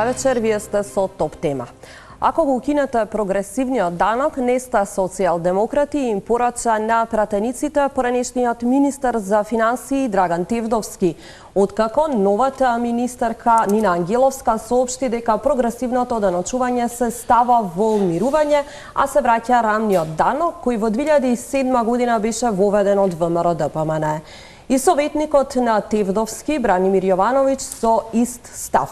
Добра вечер, вие сте со Топ тема. Ако го укинете прогресивниот данок, не сте социјалдемократи, им порача на пратениците поранешниот министер за финансии Драган Тевдовски. Откако новата министерка Нина Ангеловска соопшти дека прогресивното даночување се става во умирување, а се враќа рамниот данок кој во 2007 година беше воведен од ВМРО ДПМН. И советникот на Тевдовски, Бранимир Јовановиќ, со ист став.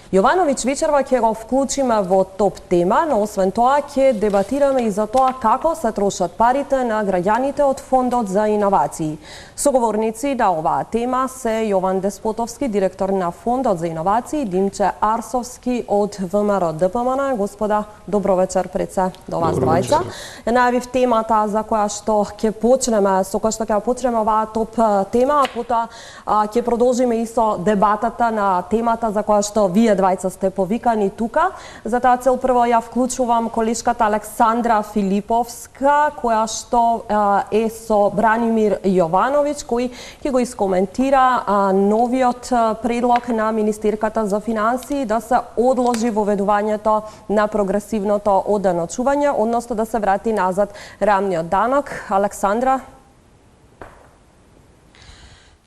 Јовановиќ вечерва ќе го вклучиме во Топ тема, но освен тоа ќе дебатираме и за тоа како се трошат парите на граѓаните од Фондот за иновации. Соговорници на оваа тема се Јован Деспотовски, директор на Фондот за иновации, Димче Арсовски од ВМРО ДПМН. Господа, добро вечер пред се до вас двајца. Најавив темата за која што ќе почнеме, со која што ќе почнеме оваа Топ тема, а потоа ќе продолжиме и со дебатата на темата за која што вие двајца сте повикани тука. За таа цел прво ја вклучувам колешката Александра Филиповска, која што е со Бранимир Јовановиќ, кој ќе го искоментира новиот предлог на министерката за финансии да се одложи воведувањето на прогресивното оданочување, односно да се врати назад рамниот данок. Александра?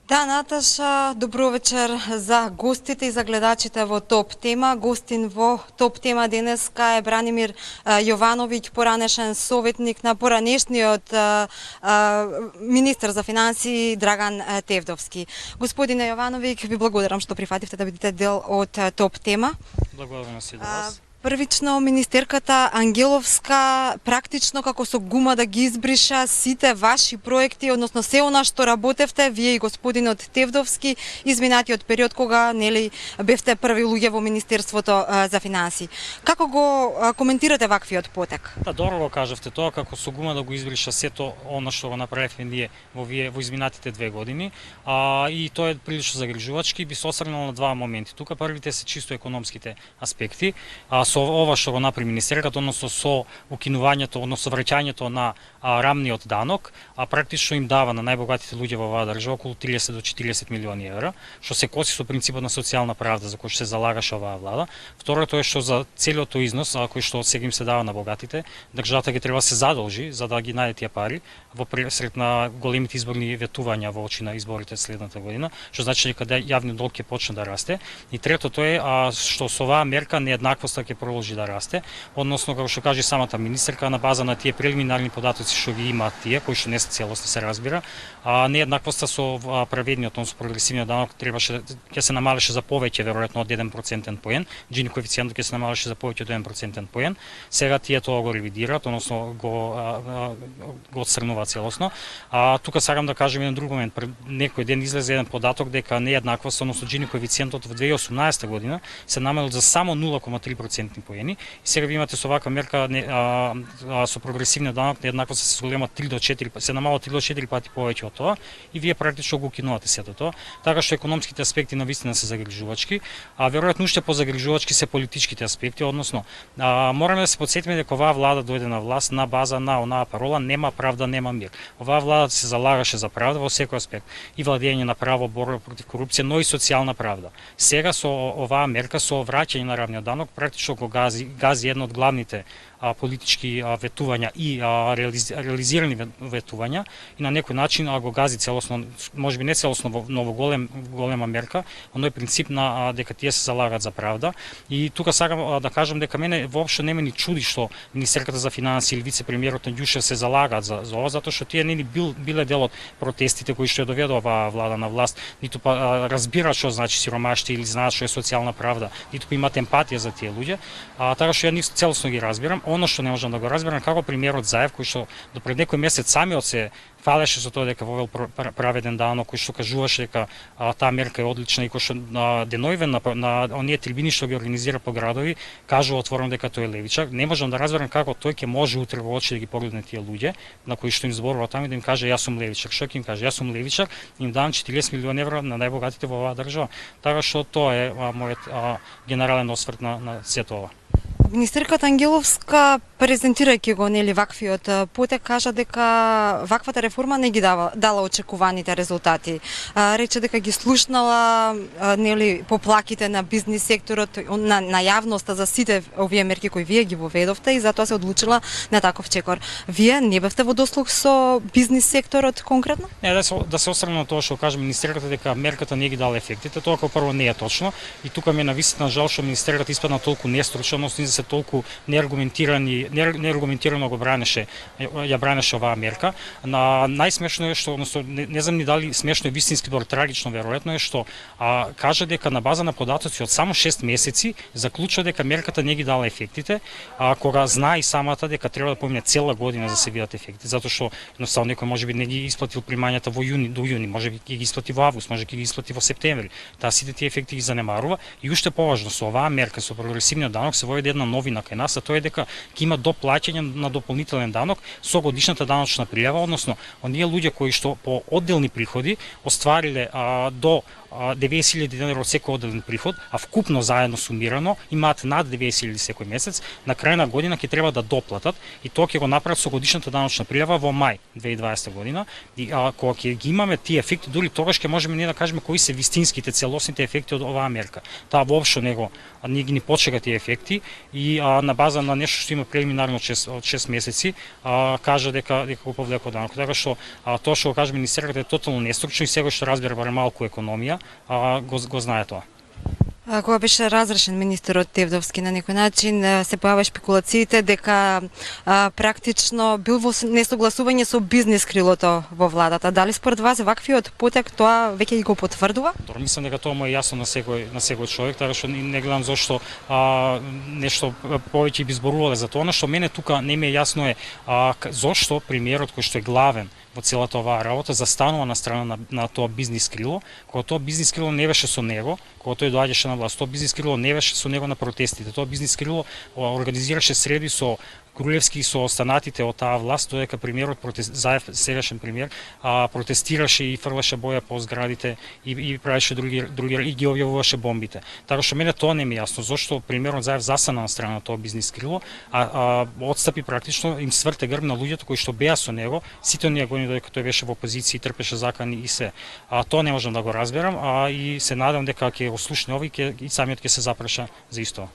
Да, Наташа, добро вечер за гостите и за гледачите во Топ тема. Гостин во Топ тема денеска е Бранимир Јовановиќ, поранешен советник на поранешниот министер за финансии Драган Тевдовски. Господине Јовановиќ, ви благодарам што прифативте да бидете дел од Топ тема. Благодарам се до вас. Првично, министерката Ангеловска практично како со гума да ги избриша сите ваши проекти, односно се она што работевте, вие и господинот Тевдовски, изминатиот период кога нели бевте први луѓе во Министерството за финансии. Како го коментирате ваквиот потек? Да, добро го кажавте тоа, како со гума да го избриша сето она што го направивме ние во изминатите 2 години. И тоа е прилично загрижувачки, би се осврнал на два моменти. Тука првите се чисто економските аспекти. Со ова што го направи министерката, односно со укинувањето, односно враќањето на рамниот данок, практично им дава на најбогатите луѓе во оваа држава околу 30 до 40 милиони евра, што се коси со принципот на социјална правда за кој што се залагаше оваа влада. Второто е што за целиот тој износ, кој што сега им се дава на богатите, државата ги треба се задолжи за да ги најде тие пари во сред на големите изборни ветувања во очи на изборите следната година, што значи дека јавниот долг ќе почне да расте. И третото е што со оваа мерка нееднаквоста ќе продолжи да расте, односно како што каже самата министерка, на база на тие прелиминарни податоци што ги имаат тие, кои што не се целосни се разбира, нееднаквоста со праведниот, односно прогресивниот данок ќе се намалеше за повеќе веројатно од 1% поен, Джини коефициентот ќе се намалеше за повеќе од 1% поен. Сега тие тоа го ревидираат, односно го отстрнуваат целосно. Тука сакам да кажам еден друг момент. Пред некој ден излезе еден податок дека нееднаквост, односно Джини коефициентот во 2018 година се намалил за само 0,3% поени. И сега ви имате со ваква мерка со прогресивниот данок нееднаквост се зголема 3 до 4, се намалува 3 до 4 пати повеќе од тоа и вие практично го укинувате сето тоа. Така што економските аспекти навистина се загрижувачки, веројатно уште позагрижувачки се политичките аспекти, односно мораме да се потсетиме дека оваа влада дојде на власт на база на онаа парола нема правда, нема мир. Оваа влада се залагаше за правда во секој аспект, и владење на право, борба против корупција, но и социјална правда. Сега со оваа мерка, со враќање на рамниот данок, практично го гази едно од главните политички ветувања и реализирани ветувања и на некој начин го гази целосно, можеби не целосно, но во голема мерка, оној принцип на дека тие се залагаат за правда. И тука сакам да кажам дека мене воопшто не ме ни чуди што министерката за финансии или вице-премиерот на Ѓушев се залагаат за ова, затоа што тие не биле дел од протестите кои што ја доведоа оваа влада на власт, ниту разбираат што значи сиромаштво или знаат што е социјална правда, ниту имаат емпатија за тие луѓе. Така што ја нив целосно ги разбирам. Оно што не можам да го разберам како премиерот Заев, кој што до пред некој месец самиот се фалеше со тоа дека вовел праведен данок, кој што кажуваше дека таа мерка е одлична и кој што деноиве на оние трибини што ги организира по градови, кажува отворено дека тој е левичар. Не можам да разберам како тој ќе може утре во очи да ги погледне тие луѓе на кои што им зборува таму и да им каже јас сум левичар. Што ќе им каже? Јас сум левичар, им давам 40 милиони евра на најбогатите во оваа држава. Така што тоа е мојот генерален осврт на сето ова. Министерката Ангеловска, презентирајќи го нели ваквиот потек, кажа дека ваквата реформа не ги дала очекуваните резултати. Рече дека ги слушнала нели поплаките на бизнис секторот, на јавноста за сите овие мерки кои вие ги воведовте и затоа се одлучила на таков чекор. Вие не бевте во дослух со бизнис секторот конкретно? Не, да се осврнем на тоа што каже министерката дека мерката не ги дала ефектите, тоа како прво не е точно и тука ме навистина жал што министерката испадна толку нестручно, односно се толку неаргументирано ја бранеше оваа мерка. Најсмешно е што, односно не знам ни дали смешно е вистински, дори трагично веројатно е што кажа дека на база на податоци од само 6 месеци заклучува дека мерката не ги дала ефектите, кога знае и самата дека треба да помине цела година за да се видат ефекти, затоа што едноставно некој можеби не ги исплатил примањата во јуни до јуни, можеби ќе ги исплати во август, може ќе ги исплати во септември. Таа сите тие ефекти ги занемарува и уште поважно со оваа мерка со прогресивниот данок се води една новина кај нас, а тоа е дека ќе има доплаќање на дополнителен данок со годишната даночна пријава, односно оние луѓе кои што по одделни приходи оствариле до 90.000 денари од секој одделен приход, а вкупно заедно сумирано имаат над 90.000 секој месец, на крај на година ќе треба да доплатат и тоа ќе го направат со годишната даночна пријава во мај 2020 година. И кога ќе ги имаме тие ефекти, дури тогаш ќе можеме ние да кажеме кои се вистинските целосните ефекти од оваа мерка. Таа воопшто не ги почека тие ефекти и на база на нешто што има прелиминарно од 6 месеци кажа дека го повлеко данок. Така што тоа што го каже министерката е тотално нестручно и сега што разбира барем малку економија, го знае тоа. Кога беше разрешен министерот Тевдовски, на некој начин се појаваа шпекулациите дека практично бил во несогласување со бизнис крилото во владата. Дали според вас ваквиот потек тоа веќе го потврдува? Мислам дека тоа му е јасно на секој човек, така што не гледам зошто нешто повеќе би зборувале за тоа. Она што мене тука не ми е јасно е зошто премиерот кој што е главен во целата оваа работа застанува на страна на тоа бизнис крило, кога тоа бизнис крило не беше со него, кога тој доаѓаше на власт, тоа бизнис крило не беше со него на протестите, тоа бизнис крило организираше среди со Груевски и со останатите од таа власт, додека премиерот Заев, сегашен премиер, протестираше и фрлаше боја по зградите и правеше други и ги објавуваше бомбите. Така што мене тоа не ми е јасно зошто премиерот Заев застана на страна на тоа бизнис крило, отстапи практично им сврте грб на луѓето кои што беа со него, сите оние години додека тој беше во опозиција и трпеше закани и се. Тоа не можам да го разберам, и се надам дека ќе го слушне ови и самиот ќе се запреша за исто.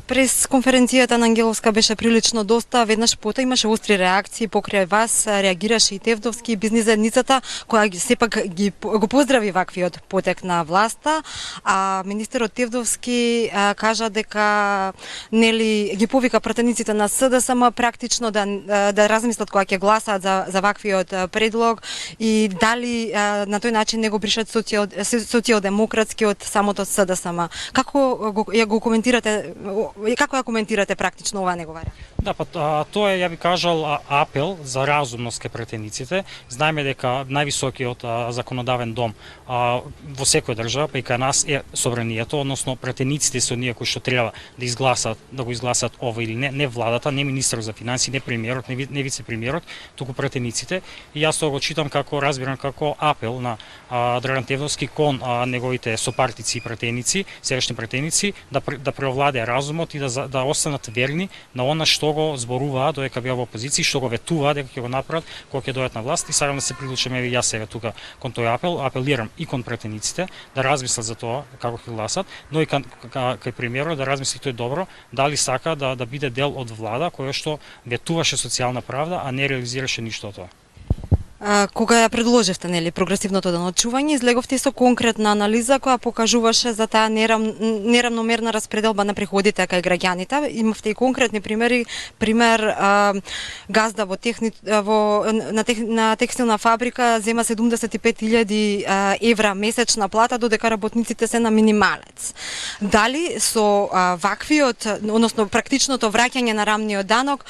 Прес конференцијата на Ангеловска беше прилично доста, веднаш потоа имаше остри реакции покрај вас, реагираше и Тевдовски, бизнис заедницата, која сепак го поздрави ваквиот потек на власта, а министерот Тевдовски кажа дека нели ги повика пратениците на СДСМ практично да размислат кога ќе гласаат за ваквиот предлог и дали на тој начин не го бришат социјалдемократски од самото СДСМ. Како ја коментирате практично оваа негова реакција? Да, тоа е, ја би кажал, апел за разумност кај пратениците. Знаеме дека највисокиот законодавен дом во секоја држава, па и кај нас е собранието, односно пратениците се оние кои што треба да го изгласат ова или не владата, не министерот за финансии, не премиерот, не вице-премиерот, туку пратениците. И јас тоа го читам разбирам како апел на Драган Тевдовски кон неговите сопартици и пратеници, сегашни пратеници, да преовладее разумот и да останат верни на она што го зборуваа додека беа во опозиција, што го ветуваа дека ќе го направат кога ќе дојдат на власт, и сакам да се приклучам и јас сега тука кон тој апел, апелирам и кон пратениците да размислат за тоа како ќе гласат, но и кај премиерот да размисли тој добро дали сака да биде дел од влада која што ветуваше социјална правда, а не реализираше ништо од тоа. Кога ја предложивте прогресивното даночување, излеговте со конкретна анализа која покажуваше за таа неравномерна распределба на приходите кај граѓаните. Имавте и конкретни примери, газда на текстилна фабрика зема 75.000 евра месечна плата, додека работниците се на минималец. Дали со ваквиот, односно практичното враќање на рамниот данок,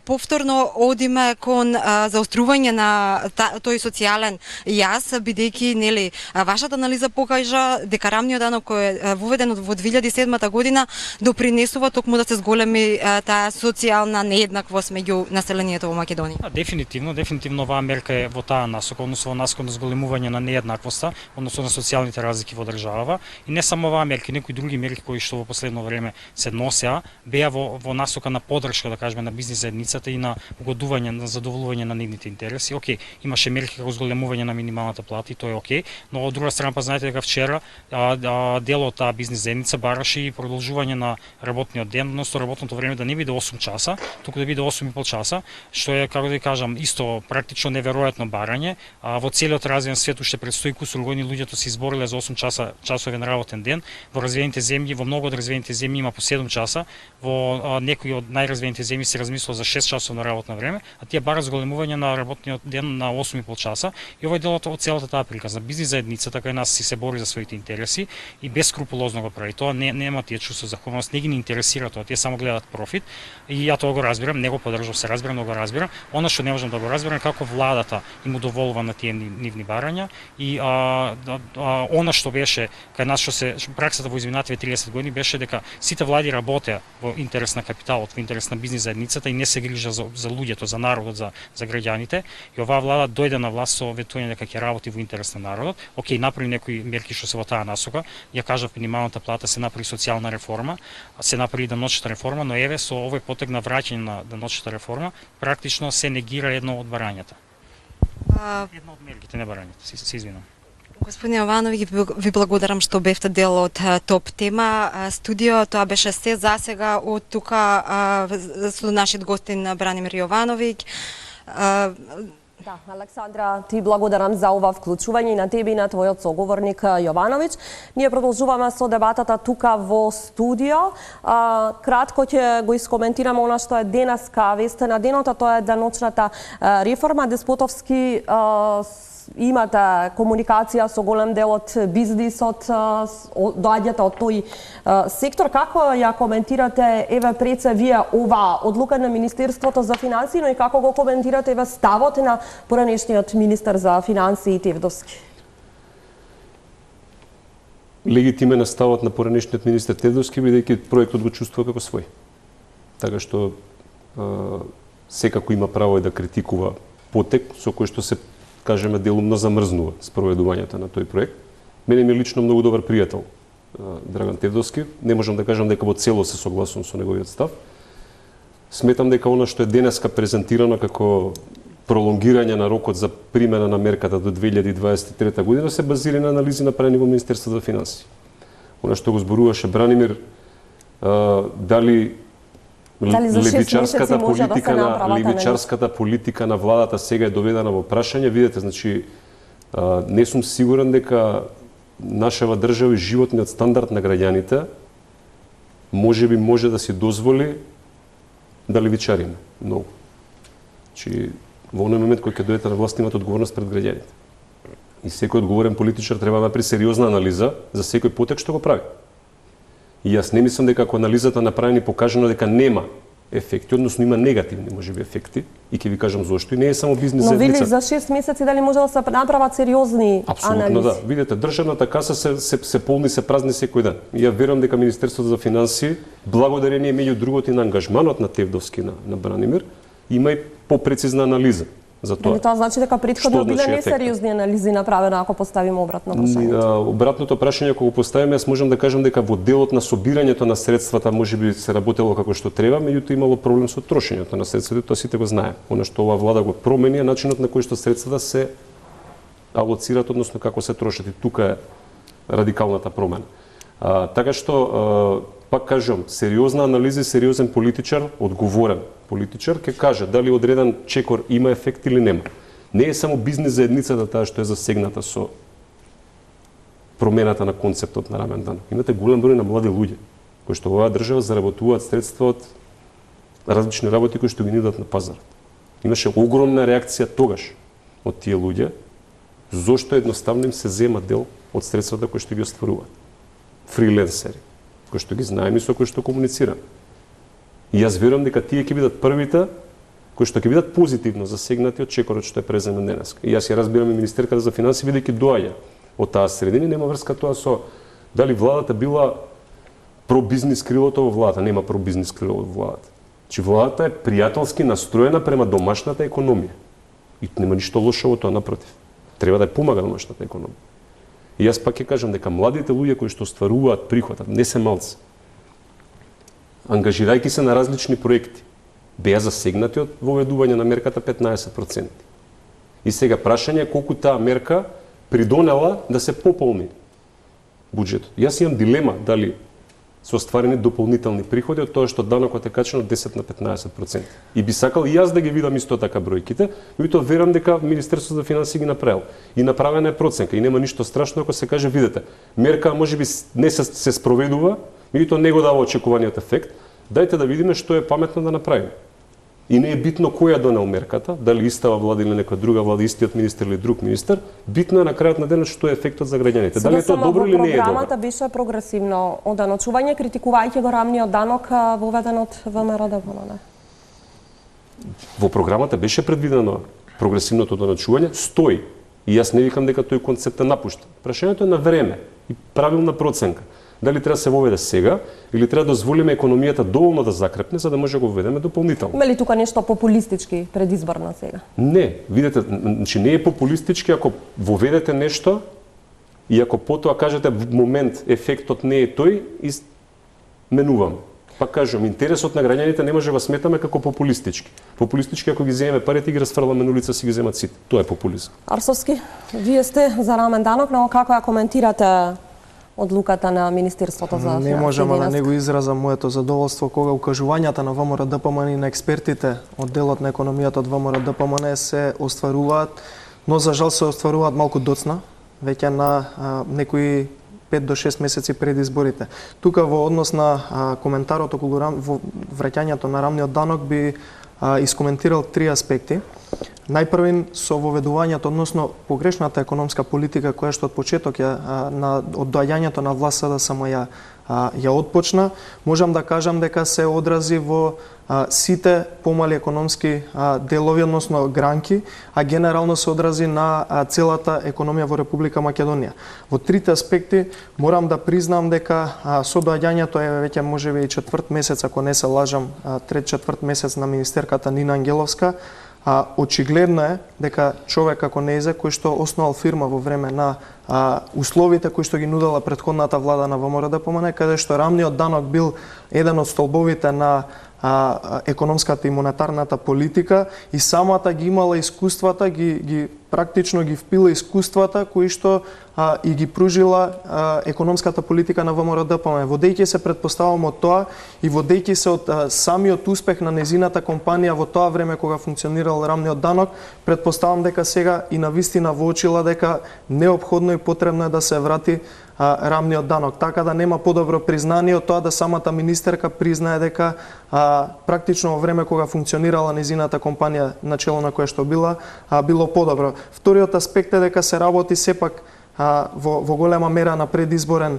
повторно одиме кон заострување на тој социјален јаз, бидејќи нели вашата анализа покажа дека рамниот данок кој е воведен во 2007 година допринесува токму да се зголеми таа социјална нееднаквост меѓу населението во Македонија. Дефинитивно оваа мерка е во таа насока, односно во насока на зголемување на нееднаквоста, односно на социјалните разлики во државава, и не само оваа мерка, некои други мерки кои што во последно време се носеа, беа во насока на поддршка, да кажеме, на бизнис заедницата и на угодување, на задоволување на нивните интереси. Океј, имаше мерки како зголемување на минималната плата и тоа е океј, но од друга страна па знаете дека вчера дел од таа бизнис заедница бараше и продолжување на работниот ден, односно работното време да не биде 8 часа, туку да биде 8,5 часа, што е, како да ви кажам, исто практично неверојатно барање. Во целиот развиен свет уште предстои кусур години луѓето се избориле за 8 часовен работен ден. Во развиените земји, во многу од развиените земји има по 7 часа, во некои од најразвиените земји се размислува за 6 часовно работно време, а тие барат зголемување на работниот ден на 8,5 часа. И ова е дел од целата таа приказна. Бизнис заедницата кај нас си се бори за своите интереси и бескрупулозно го прави. Тоа нема тие чувство за хуманост, не ги интересира тоа, тие само гледаат профит. И ја тоа го разбирам, не го поддржав, се разбирам, но го разбирам. Она што не можам да го разберам како владата им удоволува на тие нивни барања и она што беше кај нас што праксата во изминативе 30 години беше дека сите влади работеа во интерес на капиталот, во интерес на бизнис заедницата и не се грижа за луѓето, за народот, за граѓаните. И оваа влада дојде на власт со ветување дека ќе работи во интерес на народот. Океј, направи некои мерки што се во таа насока. Ја кажав, минималната плата, се направи социјална реформа, се направи даночната реформа, но еве со овој потек на враќање на даночната реформа, практично се негира едно од барањата. Едно од мерките, не барањата, се извинам. Господин Јовановиќ, ви благодарам што бевте дел од Топ тема студио. Тоа беше се за сега од тука со нашиот гостин Бранимир Јовановиќ. Да, Александра, ти благодарам за ова вклучување и на тебе и на твојот соговорник Јовановиќ. Ние продолжуваме со дебатата тука во студио. Кратко ќе го искоментираме она што е денеска веста на денот, а тоа е даночната реформа. Деспотовски имате комуникација со голем дел од бизнисот, доаѓате од тој сектор. Како ја коментирате, еве пред се вие ова одлука на Министерството за финансии, но и како го коментирате еве ставот на поранешниот министер за финансии Тевдовски? Легитимен е ставот на поранешниот министер Тевдовски, бидејќи проектот го чувствува како свој. Така што секако има право и да критикува потек со кој што се кажеме делумно замрзнува спроведувањето на тој проект. Мене ми лично многу добар пријател Драган Тевдовски. Не можам да кажам дека во цело се согласувам со неговиот став. Сметам дека она што е денеска презентирано како пролонгирање на рокот за примена на мерката до 2023 година се базира на анализи направени во Министерството за финансии. Она што го зборуваше Бранимир, дали левичарската политика на владата сега е доведена во прашање. Видете, значи, не сум сигурен дека нашава држава и животниот стандард на граѓаните можеби може да си дозволи да левичариме многу. Значи, во оној момент кој ќе дојдете на власт имате одговорност пред граѓаните. И секој одговорен политичар треба да направи сериозна анализа за секој потек што го прави. И јас не мислам дека ако анализата направени покажано дека нема ефекти, односно има негативни можеби ефекти, и ќе ви кажам зошто, и не е само бизнис заедница. Но вели за 6 месеци дали може да се направат сериозни Апсолутно анализи? Да. Видете, државната каса се полни, се празни секој ден. И ја верувам дека Министерството за финансии, благодарение меѓу другото и на ангажманот на Тевдовски на Бранимир, има и попрецизна анализа за тоа. Дали тоа значи дека претходно биле несериозни анализи направени, ако поставиме обратно прашање? Обратното прашање, ако го поставиме, јас можам да кажам дека во делот на собирањето на средствата можеби се работело како што треба, меѓутоа имало проблем со трошењето на средствата, тоа сите го знаеме. Она што оваа влада го промени е начинот на кој што средствата се алоцираат, односно како се трошат, и тука е радикалната промена. Така што, пак кажам, сериозна анализа, сериозен политичар, одговорен политичар, ќе каже дали одреден чекор има ефект или нема. Не е само бизнис заедницата таа што е засегната со промената на концептот на рамен данок. Имате голем број на млади луѓе кои што во оваа држава заработуваат средства од различни работи кои што ги нудат на пазарот. Имаше огромна реакција тогаш од тие луѓе зошто едноставно им се зема дел од средствата кои што ги остваруваат. Фриленсери, кои што ги знаеме и со кои што комуницираме. И јас верувам дека тие ќе бидат првите кои што ќе бидат позитивно засегнати од чекорот што е преземен денес. И јас ја разбирам и министерката за финансии бидејќи доаѓа од таа средина, нема врска тоа со дали владата била пробизнис крилото во владата, нема пробизнис крило во владата. Че владата е пријателски настроена према домашната економија. И нема ништо лошо во тоа, напротив. Треба да ја помага домашната економија. И јас пак ќе кажам дека младите луѓе кои што остваруваат приход, не се малци, ангажирајќи се на различни проекти, беа засегнати од воведување на мерката 15%. И сега прашање е колку таа мерка придонела да се пополни буџетот. Јас имам дилема дали се остварени дополнителни приходи од тоа што данокот е качен од 10 на 15%. И би сакал и јас да ги видам исто така бројките, меѓутоа верам дека Министерството за финансии ги направило. И направена е проценка и нема ништо страшно ако се каже, видете, мерка можеби не се спроведува, меѓутоа не го дава очекуваниот ефект. Дајте да видиме што е паметно да направиме. И не е битно која донел мерката, дали истава влада или некоја друга влада, истиот министер или друг министер, битно е на крајот на денот што е ефектот за граѓаните. Дали е тоа добро или не е добро? Програмата беше прогресивно оданочување, критикувајќи го рамниот данок воведен од ВМРО-ДПМН. Во програмата беше предвидено прогресивното оданочување, стои. И јас не викам дека тој концепт е напуштен. Прашањето е на време и правилна проценка. Дали треба да се воведе сега или треба да дозволиме економијата доволно да закрепне за да може да го введеме дополнително. Има ли тука нешто популистички предизборно сега? Не, видете, значи не е популистички ако воведете нешто и ако потоа кажете во момент ефектот не е тој и менувам. Пак кажам, интересот на граѓаните не може да сметаме како популистички. Популистички ако ги земеме парите и ги расфрламе на улица си ги земат сите. Тоа е популизм. Арсовски, вие сте за рамен данок, но како ја коментирате одлуката на Министерството за финансии? Не можам да не го изразам моето задоволство кога укажувањата на ВМРО-ДПМН и на експертите од делот на економијата од ВМРО-ДПМН се остваруваат, но за жал се остваруваат малку доцна, веќе на некои 5 до 6 месеци пред изборите. Тука во однос на коментарот околу враќањето на рамниот данок би искоментирал 3 аспекти. Најпрвен со воведувањето, односно погрешната економска политика која што од почеток од доаѓањето на власт СДСМ ја отпочна, можам да кажам дека се одрази во сите помали економски делови, односно гранки, а генерално се одрази на целата економија во Република Македонија. Во трите аспекти морам да признам дека со доаѓањето е веќе можеби и 4 месец, ако не се лажам, 3-4 месец на министерката Нина Ангеловска, очигледно е дека човек како Незе, кој што основал фирма во време на условите кои што ги нудела претходната влада на ВМРО-ДПМН, каде што рамниот данок бил еден од столбовите на економската и монетарната политика и самата ги имала искуствата, практично ги впила искуствата кои што и ги пружила економската политика на ВМРО-ДПМН. Водејќи се предпоставам од тоа и водејќи се од самиот успех на незината компанија во тоа време кога функционирал рамниот данок, предпоставам дека сега и навистина воочила дека неопходно и потребно е да се врати рамниот данок. Така да нема подобро признание од тоа да самата министерка признае дека практично во време кога функционирала незината компанија начело на која што било подобро. Вториот аспект е дека се работи сепак во голема мера на предизборен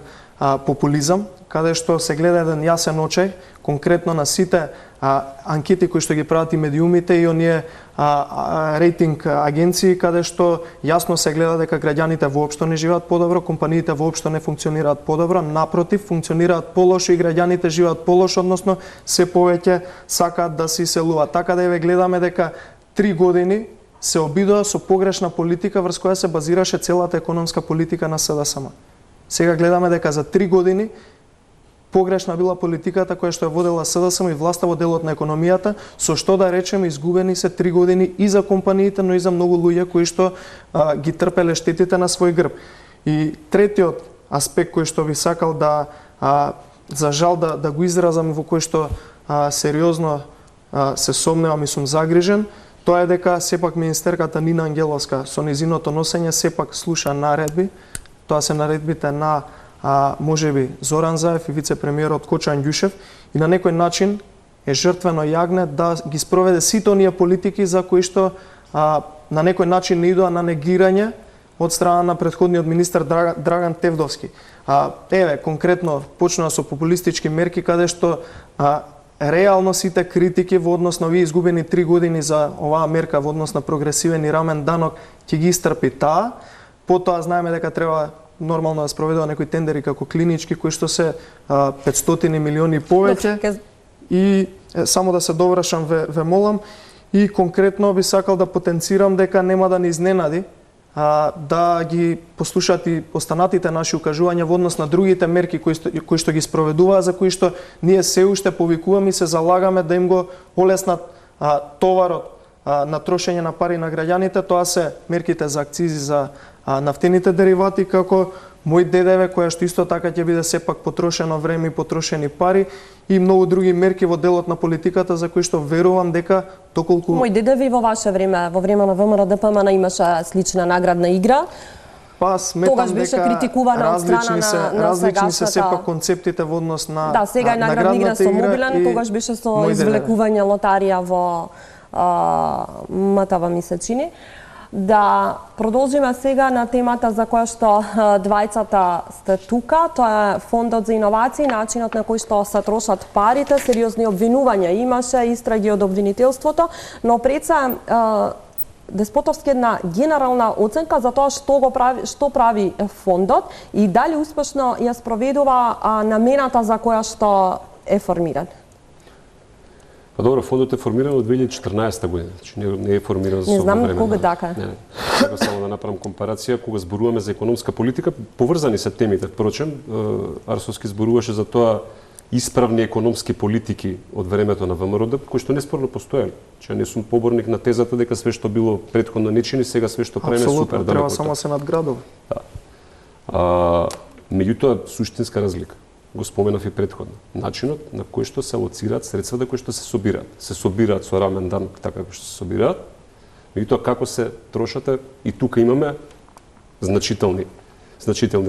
популизам, каде што се гледа еден јасен очај, конкретно на сите анкети кои што ги прават и медиумите и оние рейтинг агенции, каде што јасно се гледа дека граѓаните воопшто не живеат подобро, компаниите воопшто не функционираат подобро, напротив, функционираат полошо и граѓаните живеат полошо, односно се повеќе сакаат да се иселуваат. Така да еве гледаме дека 3 години се обидоа со погрешна политика врз која се базираше целата економска политика на СДСМ. Сега гледаме дека за 3 години погрешна била политиката која што ја водела СДСМ и власта во делот на економијата, со што да речеме изгубени се 3 години и за компаниите, но и за многу луѓе кои што ги трпеле штетите на свој грб. И третиот аспект кој што би сакал да за жал да го изразам во кој што сериозно се сомневам и сум загрижен, тоа е дека сепак министерката Нина Ангеловска со незиното носење сепак слуша наредби. Тоа се наредбите на можеби Зоран Заев и вице-премиерот Кочан Ѓушев и на некој начин е жртвено јагне да ги спроведе сите оние политики за кои што на некој начин не идоа на негирање од страна на претходниот министер Драган Тевдовски. Еве, конкретно почнува со популистички мерки каде што реално сите критики во однос на овие изгубени 3 години за оваа мерка во однос на прогресивен и рамен данок ќе ги истрпи таа. Потоа знаеме дека треба нормално да спроведува некои тендери како клинички кои што се 500 милиони повеќе. И само да се довршам ве молам, и конкретно би сакал да потенцирам дека нема да ни изненади да ги послушаат и останатите наши укажувања во однос на другите мерки кои што ги спроведуваа, за кои што ние се уште повикуваме и се залагаме да им го олеснат товарот на трошење на пари на граѓаните. Тоа се мерките за акцизи за нафтените деривати, како мој ДДВ, која што исто така ќе биде сепак потрошено време и потрошени пари, и многу други мерки во делот на политиката за кои што верувам дека доколку... Мој ДДВ во ваше време, во време на ВМРО ДПМН имаше слична наградна игра. Па сметам тогаш беше критикувана од страна на различни се сепак концептите во однос на да, сега е наградна игра со мобилен, тогаш беше со извлекување лотарија во МТВ ми се чини. Да продолжиме сега на темата за која што двајцата сте тука, тоа е фондот за иновации, начинот на кој што се трошат парите, сериозни обвинувања имаше, истраги од обвинителството, но пред се Деспотовски една генерална оценка за тоа што прави фондот и дали успешно ја спроведува намената за која што е формиран. Па добро, фондот е формиран од 2014 година, значи не е формиран за време. Не знам кога така. Не, само да направам компарација, кога зборуваме за економска политика, поврзани се темите. Впрочем, Арсовски зборуваше за тоа исправни економски политики од времето на ВМРО, кои што неспорно постоеле. Че не сум поборник на тезата дека све што било претходно не чини, сега све што правиме супер далеко. Треба само се надградува. Да. Меѓутоа суштинска разлика. Го споменав и претходно. Начинот на кој што се алоцираат средствата кои што се собираат. Се собираат со рамен данок, така како што се собираат. Меѓутоа како се трошат, и тука имаме значителни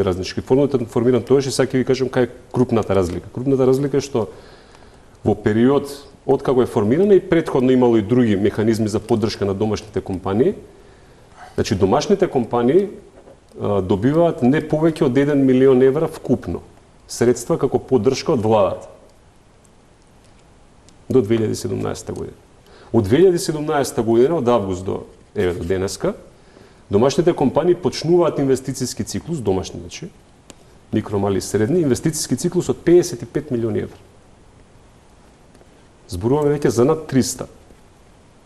различни. Фондот е формиран тоаш и сега ќе ви кажам кај е крупната разлика. Крупната разлика е што во период од како е формирана и претходно имало и други механизми за поддршка на домашните компании. Значи домашните компании добиваат не повеќе од 1 милион евра вкупно средства како поддршка од владата до 2017 година. Од 2017 година, од август до денеска, домашните компании почнуваат инвестициски циклус, домашни, значи, микро, мали и средни, инвестициски циклус од 55 милиони евра. Зборуваме веќе за над 300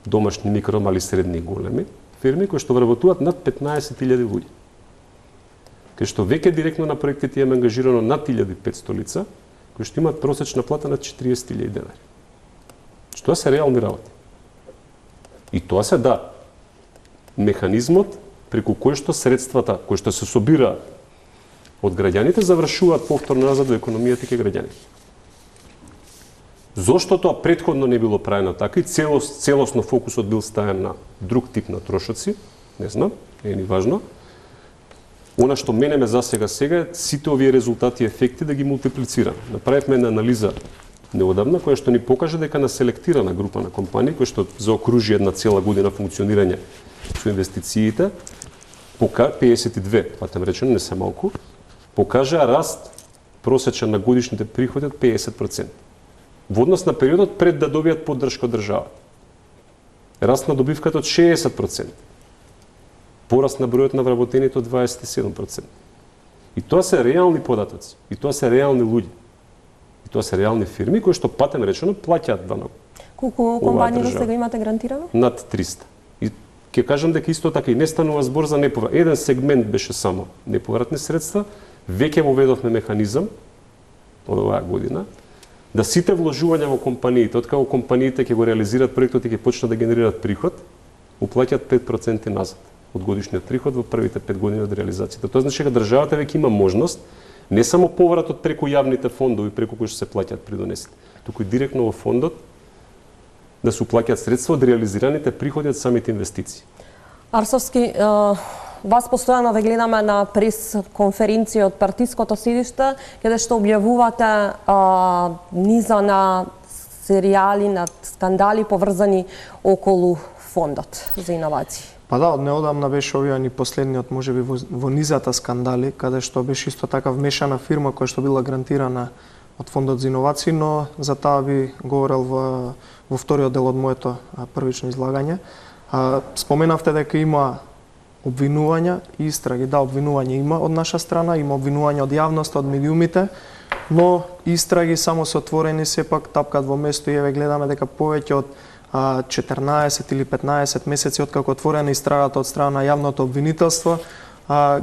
домашни, микро, мали, средни и големи фирми кои што вработуваат над 15.000 луѓе. Кај што веќе директно на проектите имаме ангажирано над 1500 лица, кои што имаат просечна плата на 40.000 денари. Тоа се реални работи. И тоа се механизмот преку кој што средствата кои што се собираат од граѓаните завршуваат повторно назад во економијата кај граѓаните. Зошто тоа претходно не било правено така и целосно фокусот бил ставен на друг тип на трошоци, не знам, не е ни важно. Она што мене ме засега сега сите овие резултати и ефекти да ги мултиплицираме. Направивме една анализа неодамна која што ни покаже дека на селектирана група на компании кои што заокружи една цела година функционирање со инвестициите, 52, патем речено, не се малку, покажа раст просечен на годишните приходи од 50%. Во однос на периодот пред да добијат поддршка од држава. Раст на добивката од 60%. Пораст на бројот на вработените од 27%. И тоа се реални податоци, и тоа се реални луѓе. И тоа се реални фирми кои што патем речено плаќаат данок. Колку компании до сега имате гарантирано? Над 300. И ќе кажам дека исто така и не станува збор за неповратни. Еден сегмент беше само неповратни средства, веќе воведовме механизам од оваа година да сите вложувања во компаниите, откако компаниите ќе го реализираат проектот и ќе почнат да генерираат приход, уплаќаат 5% назад од годишниот приход во првите 5 години од реализацијата. Тоа значи дека државата веќе има можност не само повратот преку јавните фондови преку кои што се плаќаат придонесите, туку и директно во фондот да се уплаќаат средства од реализираните приходи од самите инвестиции. Арсовски, вас постојано ве гледаме на прес-конференција од партиското седиште, каде што објавувате низа на серијали, на скандали поврзани околу фондот за иновации. Па да, од неодамна беше овие ни последниот, можеби во низата скандали, каде што беше исто така вмешана фирма која што била грантирана од Фондот за иновации, но за таа би говорел во вториот дел од моето првично излагање. Споменавте дека има обвинувања и истраги. Да, обвинување има од наша страна, има обвинување од јавноста, од медиумите, но истраги само се отворени сепак тапкат во место и еве гледаме дека повеќе од 14 или 15 месеци откако отворена истрагата од страна на јавното обвинителство,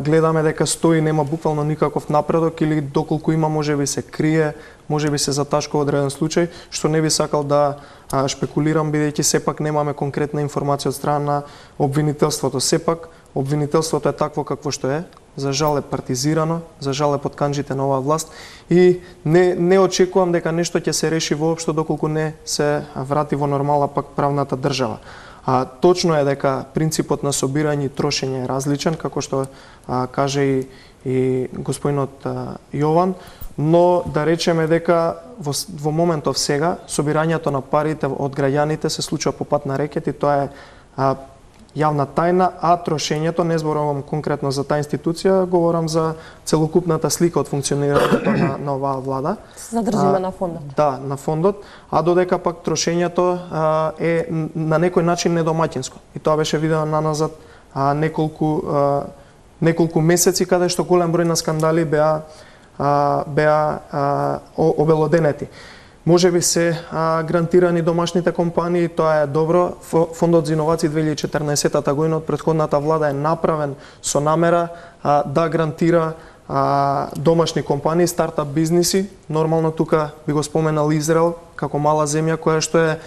гледаме дека стои, нема буквално никаков напредок или доколку има можеби се крие, можеби се заташкува одреден случај, што не би сакал да шпекулирам бидејќи сепак немаме конкретна информација од страна на обвинителството. Сепак обвинителството е такво какво што е, за жал е партизирано, за жал е под канџите на оваа власт и не очекувам дека нешто ќе се реши воопшто доколку не се врати во нормала пак правната држава. Точно е дека принципот на собирање и трошење е различен, како што каже и господинот Јован, но да речеме дека во моментов сега собирањето на парите од граѓаните се случува по пат на рекет и тоа е јавна тајна, а трошењето, не зборувам конкретно за таа институција, говорам за целокупната слика од функционирањето на оваа влада. Задржиме на фондот. Да, на фондот, а додека пак трошењето е на некој начин недомаќинско. И тоа беше видено наназад неколку месеци каде што голем број на скандали беа обелоденети. Може би се грантирани домашните компании, тоа е добро. Фондот за иновации 2014 година од претходната влада е направен со намера да грантира домашни компании, стартап бизниси. Нормално тука би го споменал Израел како мала земја која што е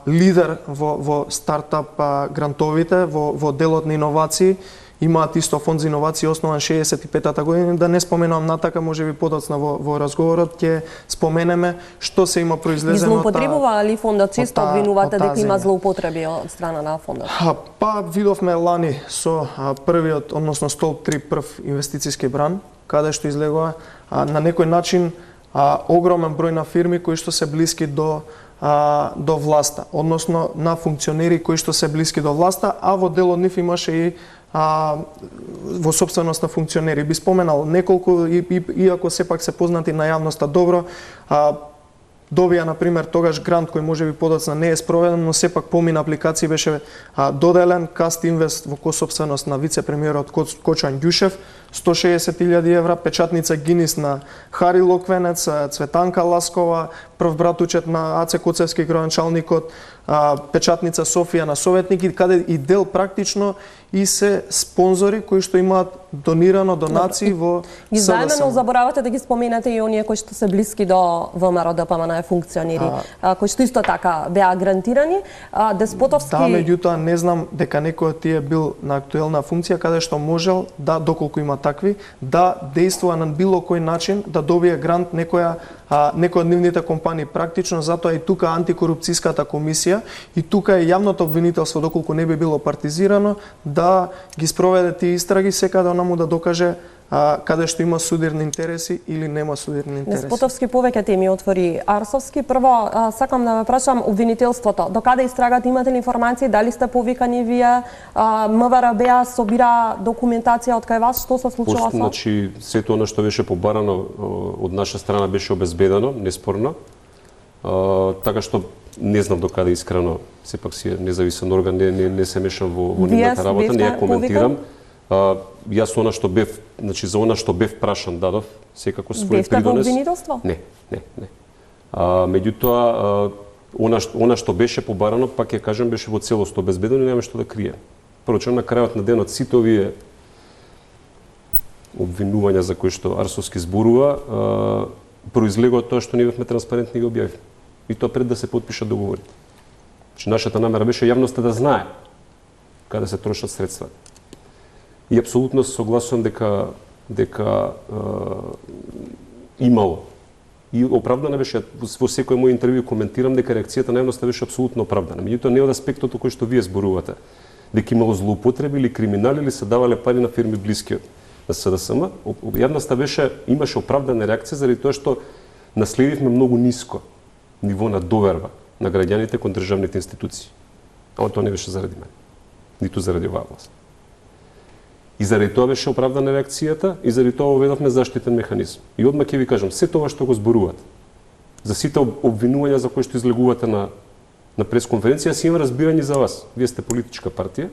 лидер во стартап грантовите, во делот на иновации. Имаат исто фонд за иновации основан 65-та година, да не споменам натака, можеби подоцна во разговорот ќе споменеме што се има произлезено од злоупотребува ли фондот? Често обвинувате дека има злоупотреби од страна на фондот. Па видовме лани со првиот, односно столб 3 прв инвестициски бран, каде што излегува на некој начин огромен број на фирми кои што се блиски до власта, односно на функционери кои што се блиски до власта, а во дел од нив имаше и во собственост на функционери. Би споменал неколку, иако сепак се познати на јавноста добро, добија, например, тогаш грант кој можеби подоцна не е спроведен, но сепак помина апликација беше доделен, Каст Инвест во кособственост на вице-премиерот Кочан Ѓушев, 160.000 евра, печатница Гинис на Хари Локвенец, Цветанка Ласкова, прв братучет на Аце Коцевски градоначалникот, печатница Софија на советник, каде и дел практично и се спонзори кои што имаат донирано донации во СДСМ. И заедно заборавате да ги споменате и оние кои што се блиски до ВМРО ДПМН функционери, кои што исто така беа грантирани. Деспотовски... Да, меѓутоа не знам дека некој од тие бил на актуелна функција каде што можел да, доколку има такви, да действува на било кој начин да добие грант некој од нивните компании. Практично затоа и тука антикорупцијската комисија и тука е јавното обвинителство, доколку не би било партизирано, да ги спроведе тие истраги, секаде онаму да докаже каде што има судирни интереси или нема судирни интереси. Деспотовски повеќе теми отвори Арсовски. Прво, сакам да ве прашам обвинителството. До каде истрагата, имате ли информации? Дали сте повикани вие? МВР беа собира документација од кај вас? Што се случува со? Значи, сето она што беше побарано од наша страна беше обезбедено, неспорно. Така што не знам до каде искрено, сепак си е независен орган, не се мешам во нивната работа, не ја коментирам. Јас она што бев, значи за она што бев прашан дадов секако свој придонес. Бевте во обвинителство? Не. Меѓутоа она што беше побарано, пак ќе кажам, беше во целост обезбедено и нема што да крие. Првично на крајот на денот сите овие обвинувања за кои што Арсовски зборува, произлегува од тоа што ние бевме транспарентни и ги објавивме. И тоа пред да се подпишат договори. Значи нашата намера беше јавноста да знае каде се трошат средства. И апсолутно се согласувам дека имало. И оправдана беше, во секој мој интервју коментирам дека реакцијата на јавноста беше апсолутно оправдана. Меѓутоа не од аспектот кој што вие зборувате, дека имало злоупотреби или криминали или се давале пари на фирми блиски на СДСМ. Јавноста имаше оправдана реакција заради тоа што наследивме многу ниско ниво на доверба на граѓаните кон државните институции. А тоа не беше заради мене, ниту заради оваа власт. И заради тоа беше оправдана реакцијата и заради тоа уведовме заштитен механизм. И одма ќе ви кажам, се тоа што го зборувате, за сите обвинувања за кои што излегувате на пресконференција, си имам разбирање за вас. Вие сте политичка партија,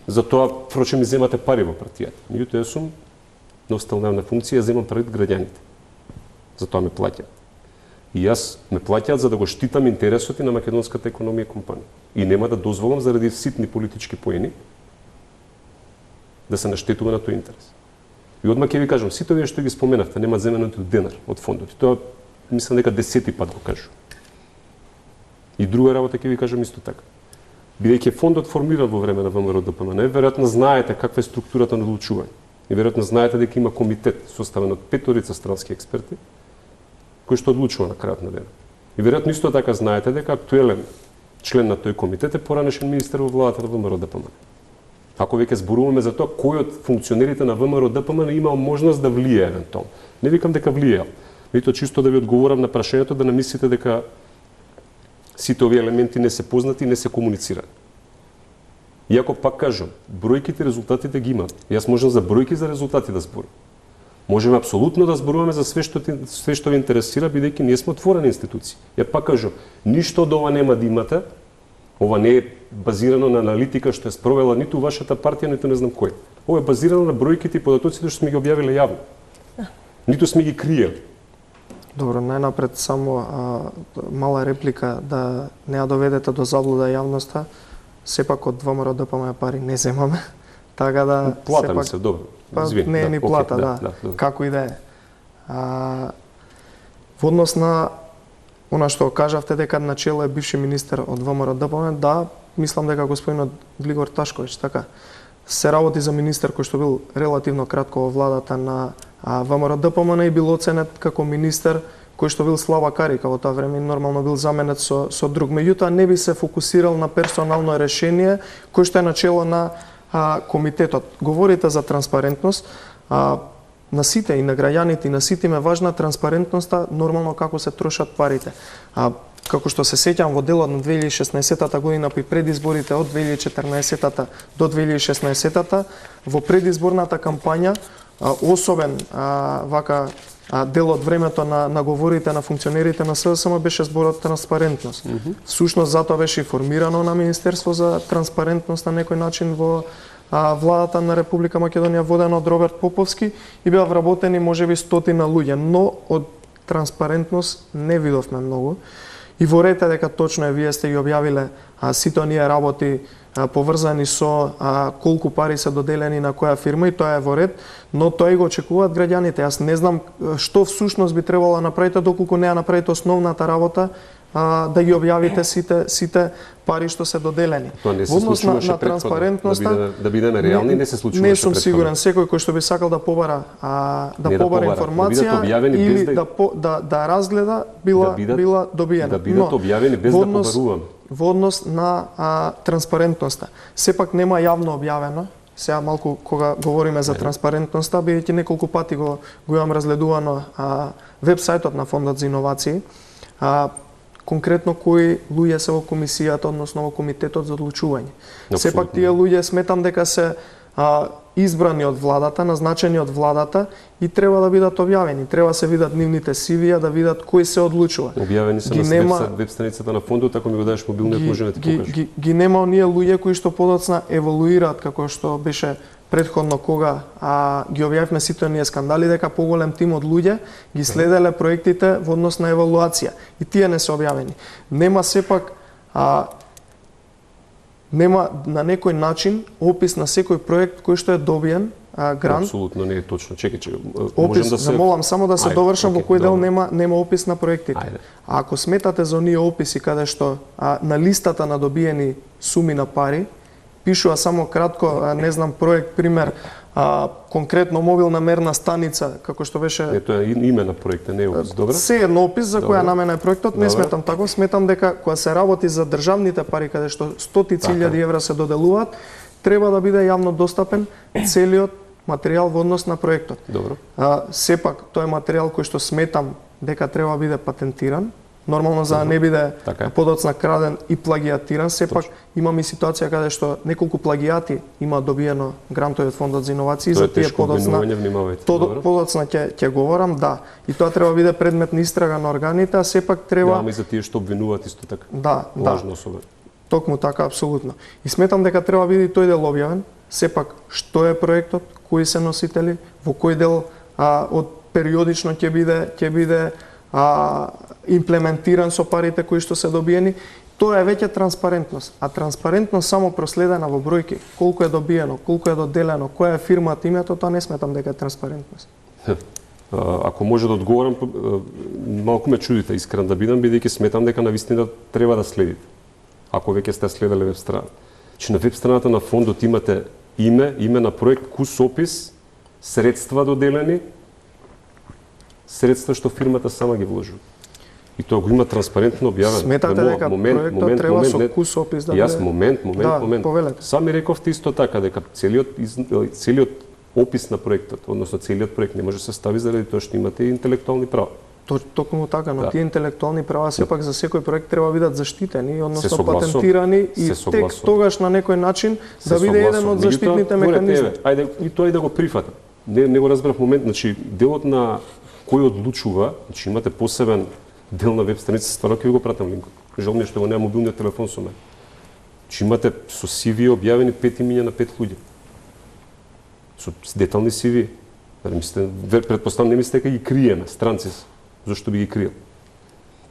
за тоа, впрочем, ми земате пари во партијата. Меѓутоа, јас сум на уставна функција, земам пари од граѓаните. За тоа ме плаќаат. И јас ме плаќаат за да го штитам интересот и на македонската економија и компанија. И нема да дозволам заради ситни политички поени да се наштетува на тој интерес. И одма ќе ви кажам, сите овие што ги споменавте, нема земено ниту денар од фондот. И тоа мислам дека 10-ти пат го кажу. И друга работа ќе ви кажам исто така. Бидејќи фондот формиран во време на ВМРО ДПМН, веројатно знаете каква е структурата на одлучување. И веројатно знаете дека има комитет составен од 5 странски експерти кој што одлучува на крајот на денот. И веројатно исто така знаете дека актуелен член на тој комитет е поранешен министер во владата на ВМРО ДПМН. Ако веќе зборуваме за тоа кој од функционерите на ВМРО ДПМН имал можност да влијае евентуално. Не викам дека влијал, меѓутоа чисто да ви одговорам на прашањето да не мислите дека сите овие елементи не се познати и не се комуницирани. Иако пак кажам, бројките и резултатите ги имам. Јас можам за бројки за резултати да зборам. Можеме апсолутно да зборуваме за све што ви интересира, бидејќи ние сме отворени институции. Ја пак кажам, ништо од ова нема да имате. Ова не е базирано на аналитика што е спровела ниту вашата партија, ниту не знам кој. Ова е базирано на бројките и податоците што сме ги објавиле јавно. Ниту сме ги криели. Добро, најнапред само мала реплика да не ја доведете до заблуда јавноста. Сепак од ВМРО ДПМН пари не земаме. Така да плата сепак, ми се, добро. Извини, не е ни плата, да. Како и да е. Во однос на она што кажавте дека начело е бивши министер од ВМРО ДПМН, да, мислам дека господинот Глигор Ташковиќ, така, се работи за министер кој што бил релативно кратко во владата на ВМРО ДПМН и бил оценет како министер кој што бил слаба карика во тоа време, нормално бил заменет со друг. Меѓутоа не би се фокусирал на персонално решение кој што е начело на комитетот. Говорите за транспарентност, на сите и на граѓаните и на сите им е важна транспарентноста, нормално како се трошат парите. Како што се сеќам во делот на 2016 година при предизборите од 2014 до 2016 во предизборната кампања, особен вака дел од времето на говорите на функционерите на СДСМ беше зборот транспарентност. Всушност затоа беше формирано на Министерство за транспарентност на некој начин во владата на Република Македонија, водена од Роберт Поповски, и беа вработени можеби 100 луѓе, но од транспарентност не видовме многу. И во ред е дека точно вие сте ги објавиле сите оние работи поврзани со колку пари се доделени на која фирма, и тоа е во ред, но тоа и го очекуваат граѓаните. Јас не знам што всушност би требало да направите доколку не ја направите основната работа, да ги објавите сите пари што се доделени. Тоа не се случуваше на транспарентноста, да бидеме реални, не се случуваше. Не сум сигурен, секој кој што би сакал да побара информација или да разгледа била добиена. Да бидат објавени без да побарувам. Во однос на транспарентноста. Сепак нема јавно објавено. Сега малку кога говориме за транспарентноста, бидејќи неколку пати го имам разгледувано веб-сајтот на Фондот за иновации, конкретно кои луѓе се во комисијата, односно во комитетот за одлучување. Сепак тие луѓе сметам дека се избрани од владата, назначени од владата и треба да бидат објавени. Треба се видат нивните CV-ја, да видат кој се одлучува. Објавени се на веб страницата на фондот, ако ми го дадеш мобилниот можеме да ти покажам. Ги нема оние луѓе кои што подоцна еволуираат како што беше претходно кога ги објавивме сите оние скандали, дека поголем тим од луѓе ги следеле проектите во однос на евалуација. И тие не се објавени. Нема сепак нема на некој начин опис на секој проект кој што е добиен грант. Апсолутно не е точно. Чекај, можам да се молам само да се довршам во кој дел нема опис на проектите. А ако сметате за оние описи каде што на листата на добиени суми на пари пишува само кратко, не знам, проект, пример, конкретно мобилна мерна станица, како што беше... Ето е име на проектот, не е опис, добро? Се едно опис за која намена е проектот, не сметам тако, сметам дека кога се работи за државните пари, каде што 100.000 евра се доделуваат, треба да биде јавно достапен целиот материјал во однос на проектот. Добро. Сепак, тој е материјал кој што сметам дека треба да биде патентиран, нормално за да не биде Така е. подоцна краден и плагиатиран. Сепак имаме и ситуација каде што неколку плагиати има добиено грантови од фондот за иновации, Тоа за е тие тешко подоцна обвинување, внимавајте. Добро. подоцна ќе говорам, да. И тоа треба да биде предмет на истрага на органите, а сепак треба Да, ама и за тие што обвинуваат исто така. да, Важно особено. токму така апсолутно. И сметам дека треба биде и тој дел објавен, сепак што е проектот, кои се носители, во кој дел од периодично ќе биде имплементиран со парите кои што се добиени. Тоа е веќе транспарентност, а транспарентност само проследена во бројки, колку е добиено, колку е доделено, која е фирмата, името, тоа не сметам дека е транспарентност. Ако може да одговорам, малку ме чудите, искрен да бидам, бидејќи сметам дека навистина треба да следите. Ако веќе сте следеле веб страна. Че на веб страната на фондот имате име на проект, кус опис, средства доделени, средства што фирмата сама ги вложува. И тоа го има транспарентно објавено. Сметате дека проектот треба со кус опис да биде? Јас момент. Повелете. Сами рековте исто така дека целиот опис на проектот, односно целиот проект не може да се стави заради тоа што имате интелектуални права. Токму така, но Да. тие интелектуални права сепак за секој проект треба да бидат заштитени, односно согласувам. патентирани и Се тек согласувам. тогаш на некој начин да биде еден од заштитните Меѓутоа, механизми. Ајде и тоа и да го прифатам. Не го разбрав момент, значи делот на кој одлучува, значи имате посебен дел на веб страница, стварно ќе ви го пратам линкот. Жал ми е што го нема мобилниот телефон со мене. Значи имате со CV објавени 5 имиња на 5 луѓе. Со детални CV. Предпоставам, не мислите дека ги криеме, странци се. Зошто би ги криел?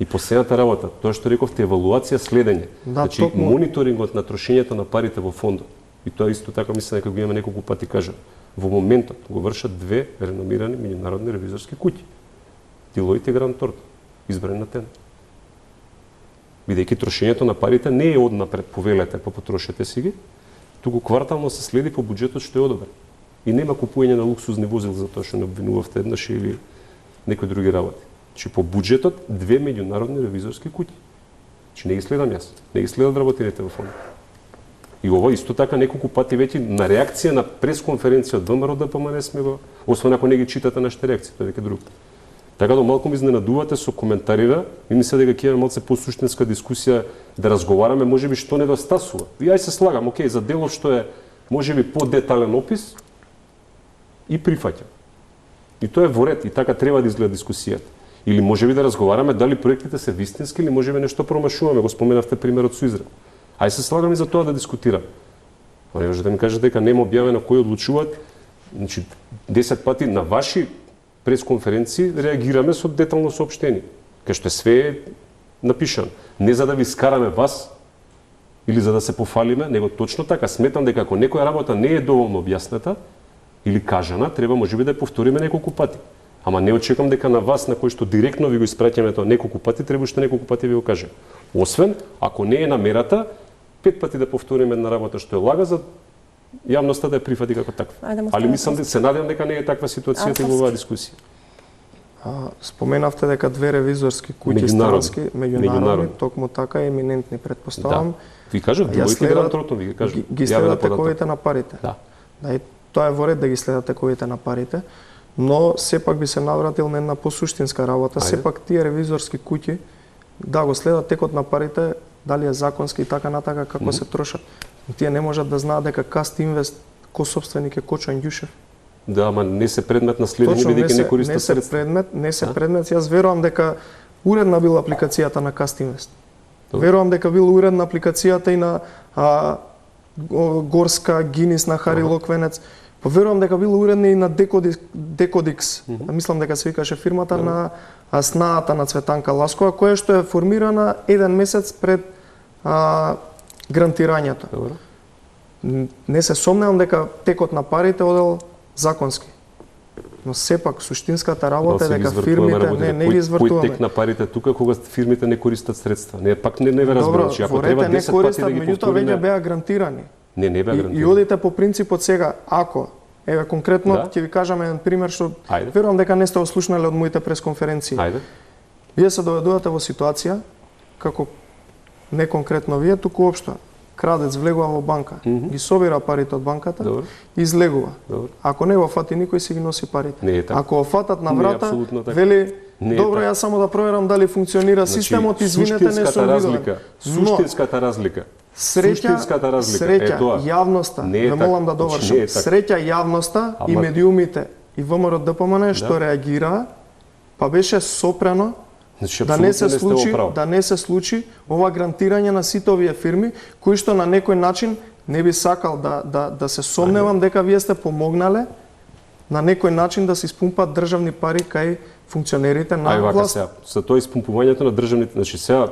И последната работа, тоа што рековте, евалуација, следење. Да, Значи, токму. мониторингот на трошењето на парите во фондот. И тоа исто така мислам дека го имаме неколку пати кажа. Во моментот го вршат две реномирани меѓународни ревизорски куќи. Deloitte и Grant Thornton, избрани на тендер. Бидејќи трошењето на парите не е однапред повелете, па потрошете си ги, туку квартално се следи по буџетот што е одобрен. И нема купување на луксузни возила за тоа што не обвинувавте еднаш или некои други работи. Значи по буџетот две меѓународни ревизорски куќи. Значи не ги следам јас, не ги следат работените во фондот. И ова исто така неколку пати веќе на реакција на пресконференција од ВМРО ДПМН сме го, освен ако не ги читате нашите реакции, тоа е веќе друго. Така да малку ме изненадувате со коментарира и мисля дека ќе имаме малце посуштинска дискусија да разговараме можеби што недостасува. И јас се слагам, окей, за делов што е можеби подетален опис и прифаќам. И тоа е во ред и така треба да изгледа дискусијата. Или можеби да разговараме дали проектите се вистински или можеби нешто промашуваме, го споменавте примерот со Израел. Ај се слагам и за тоа да дискутираме. Но не може да ми кажете дека нема објавено кои одлучуваат, значи 10 пати на ваши пресконференции реагираме со детално соопштение, кај што све е напишано. Не за да ви скараме вас или за да се пофалиме, него точно така сметам дека ако некоја работа не е доволно објасната или кажана, треба можеби да ја повториме неколку пати. Ама не очекувам дека на вас, на кој што директно ви го испраќаме тоа неколку пати, треба уште неколку пати ви го кажем. Освен, ако не е намерата, 5 пати да повториме една работа што е лага за јавноста да ја прифати како таква. Али мислам, се надевам дека не е таква ситуацијата и во оваа дискусија. Споменавте дека две ревизорски куќи странски, меѓународни, токму така еминентни претпоставам. Да. Ви кажав, Deloitte и Grant Thornton, ви кажав. Ги следат тековите на парите. Да. Да, и тоа е во ред да ги следат тековите на парите, но сепак би се навратил на една посуштинска работа. Ајде. Сепак тие ревизорски куќи да го следат текот на парите, дали е законски и така натака како се трошат. Тие не можат да знаат дека Каст Инвест ко-собственик е Кочо Андјушев. Да, ама не се предмет на следење бидејќи не користат средства. Не се предмет. Јас верувам дека уредна била апликацијата на Каст Инвест. Верувам дека била уредна апликацијата и на Горска, Гинис, на Хари Локвенец. Поверувам дека била уредна и на Декодикс. Мислам дека се викаше фирмата на снаата на Цветанка Ласкова, која што е формирана еден месец пред грантирањето. Не се сомневам дека текот на парите одел законски. Но сепак суштинската работа е дека фирмите не ги извртуваме. Кој тек на парите тука кога фирмите не користат средства? Не, пак не ве разбирам, че ако треба 10 пати да ги повториме. Меѓутоа веќе беа грантирани. Не беа грантирани. И одите по принципот сега, ако еве конкретно ќе ви кажам еден пример што верувам дека не сте ослушнале од моите пресконференции. Ајде. Вие се доведувате во ситуација како не конкретно вие, туку општо крадец влегува во банка, ги собира парите од банката, излегува. Ако не го фати никој, си ги носи парите. Не е така. Ако го фатат на врата, така. вели Не е Добро, така. јас само да проверам дали функционира системот, извинете, не сум суштинската видовен. разлика, суштинската разлика. Суштинската разлика е тоа. Јавноста, Не е ве така. молам да Значи, довршам. не е така. Среќа јавноста и Ама- медиумите и ВМРО ДПМН што реагираа, па беше сопрано Значи, да не апсолутно се сте во случи, право. да не се случи ова грантирање на сите овие фирми кои што на некој начин не би сакал да се сомневам дека вие сте помогнале на некој начин да се испумпат државни пари кај функционерите на Ај вака власт. сега, за тоа испумпувањето на државните, значи сега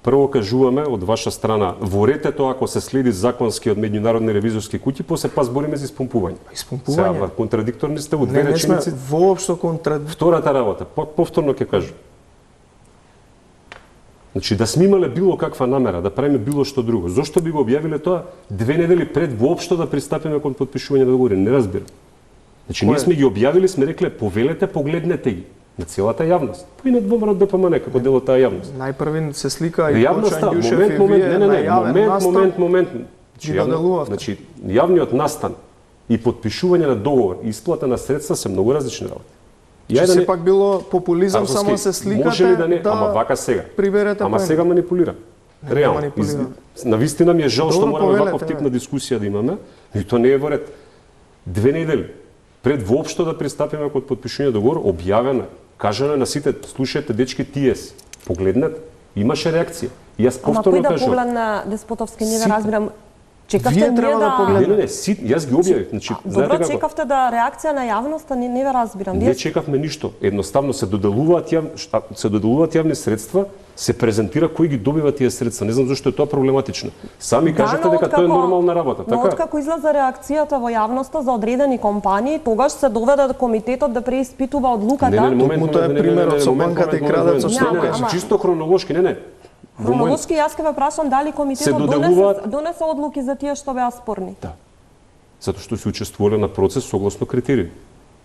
прво кажуваме од ваша страна, ворете тоа ако се следи законски од меѓународни ревизорски куќи, после па збориме за испумпување. Испумпување. Сега контрадикторни сте во две Не сме реченици. воопшто контра... Втората работа, повторно ќе кажам. Значи да сме имале било каква намера да правиме било што друго, зошто би го објавиле тоа 2 недели пред воопшто да пристапиме кон потпишување на договори? Не разбирам. Значи ние сме ги објавили, сме рекле повелете, погледнете ги на целата јавност. Па и на ВМРО ДПМН како дел од таа јавност. Најпрвин се слика и Јавноста, Кочан Ѓушев момент, и момент, вие не, најавен настан. момент. ги доделувавте. Значи јавниот настан и потпишување на договор и исплата на средства се многу различни работи. Че сепак било популизам, Арсовски, само се сликате може ли да не, ама вака сега. приберете Ама поен. сега манипулира. Реално. манипулира. Навистина ми е жал што Добро, мораме повелете, ваков тип бе. на дискусија да имаме, и тоа не е во ред. 2 недели пред воопшто да пристапиме кон потпишување договор, објавено, кажано е на сите, слушајте дечки ТС, погледнете, имаше реакција. И јас Ама повторно кој да кажувам. погледна Деспотовски, не Сите. да разбирам. Чекавте Вие ние треба да погледнете. Не, јас ги објавив. Значи, знаете Добро, како? чекавте да реакција на јавноста, не ве разбирам. Не чекавме ништо. Едноставно се доделуваат јавни средства, се презентира кој ги добива тие средства. Не знам зошто е тоа проблематично. Сами кажете дека тоа е нормална работа, Но така? откако излезе реакцијата во јавноста за одредени компании, тогаш се доведе комитетот да преиспитува одлуката. Токму тоа е примерот со банката и крадецот што го кажа. Чисто хронолошки, не. Во момент- Хронолошки јас ќе ве прашам дали Се комитетот доделуваат- донесе одлуки за тие што беа спорни. Да. Затоа што се учествувале на процес согласно критерии.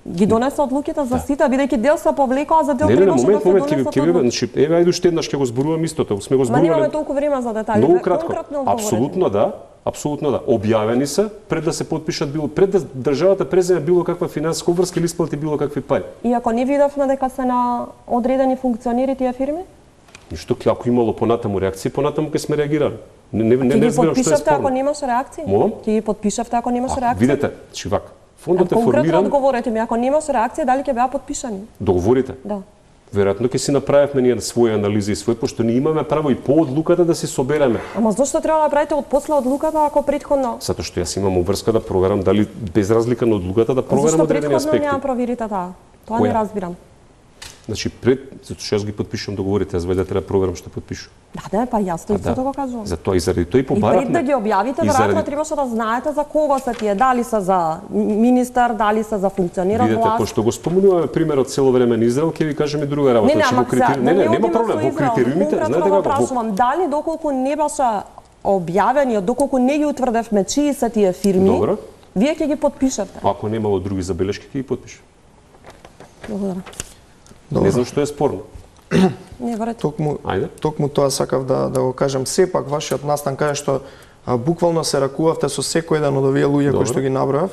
Ги донесе одлуките за сите, бидејќи дел се повлекоа, за дел Не, требаше да момент, се ќе донесат ќе одлуки. значи еве ајде уште еднаш ќе го зборувам истото. Сме го Ма немаме зборувале. толку време за детали. Многу кратко. Конкретно одговорете. Апсолутно да. Апсолутно да. Објавени се пред да се потпишат било пред да државата преземе било каква финансиска врска или исплати било какви пари. Иако не видовме дека се на одредени функционери тие фирми? Ништо, ако имало понатаму реакции, понатаму ќе сме реагирали. Не Ќе ги разбирам што е подпишавте ако спорно. немаше реакции? Молам? Ќе ги подпишавте ако немаше реакции? Видете, значи вака. Фондот е Конкретно формиран, одговорете ми, ако немаше реакции, дали ќе беа подпишани? договорите. Да. Веројатно ќе си направевме ние своја анализа и свој, пошто ние имаме право и по одлуката да се собереме. Ама зошто треба да правите од после одлуката ако претходно? Затоа што јас имам обврска да проверам дали без разлика на одлуката да проверам Зошто одредени претходно аспекти. не ја проверите таа? Тоа Која? не разбирам. Значи затоа што јас ги потпишувам договорите, јас вајде треба да проверам што потпишувам. Да, па јас тоа истото го кажувам. Затоа и заради тоа и И побаравме. пред да ги објавите, И веројатно заради- требаше да знаете за кого се тие, дали се за министар, дали се за функционер од Видете, власт. пошто го спомнуваме примерот цело време на Израел, ќе ви кажам и друга работа. Не, Значи, ама во критери... да нема одиме проблем. со Во Израел. критериумите, Конкретно знаете го како? Во- прашувам, дали доколку не беше објавени, доколку не ги утврдевме чии се тие фирми, Добро. вие ќе ги подпишете. Ако немало други забелешки, ќе ги потпишам. Благодарам. Не знам што е спорно. Не, вред. Ајде. Токму тоа сакав да го кажам. Сепак вашиот настан каже што буквално се ракувавте со секој еден од овие луѓе кои што ги набројав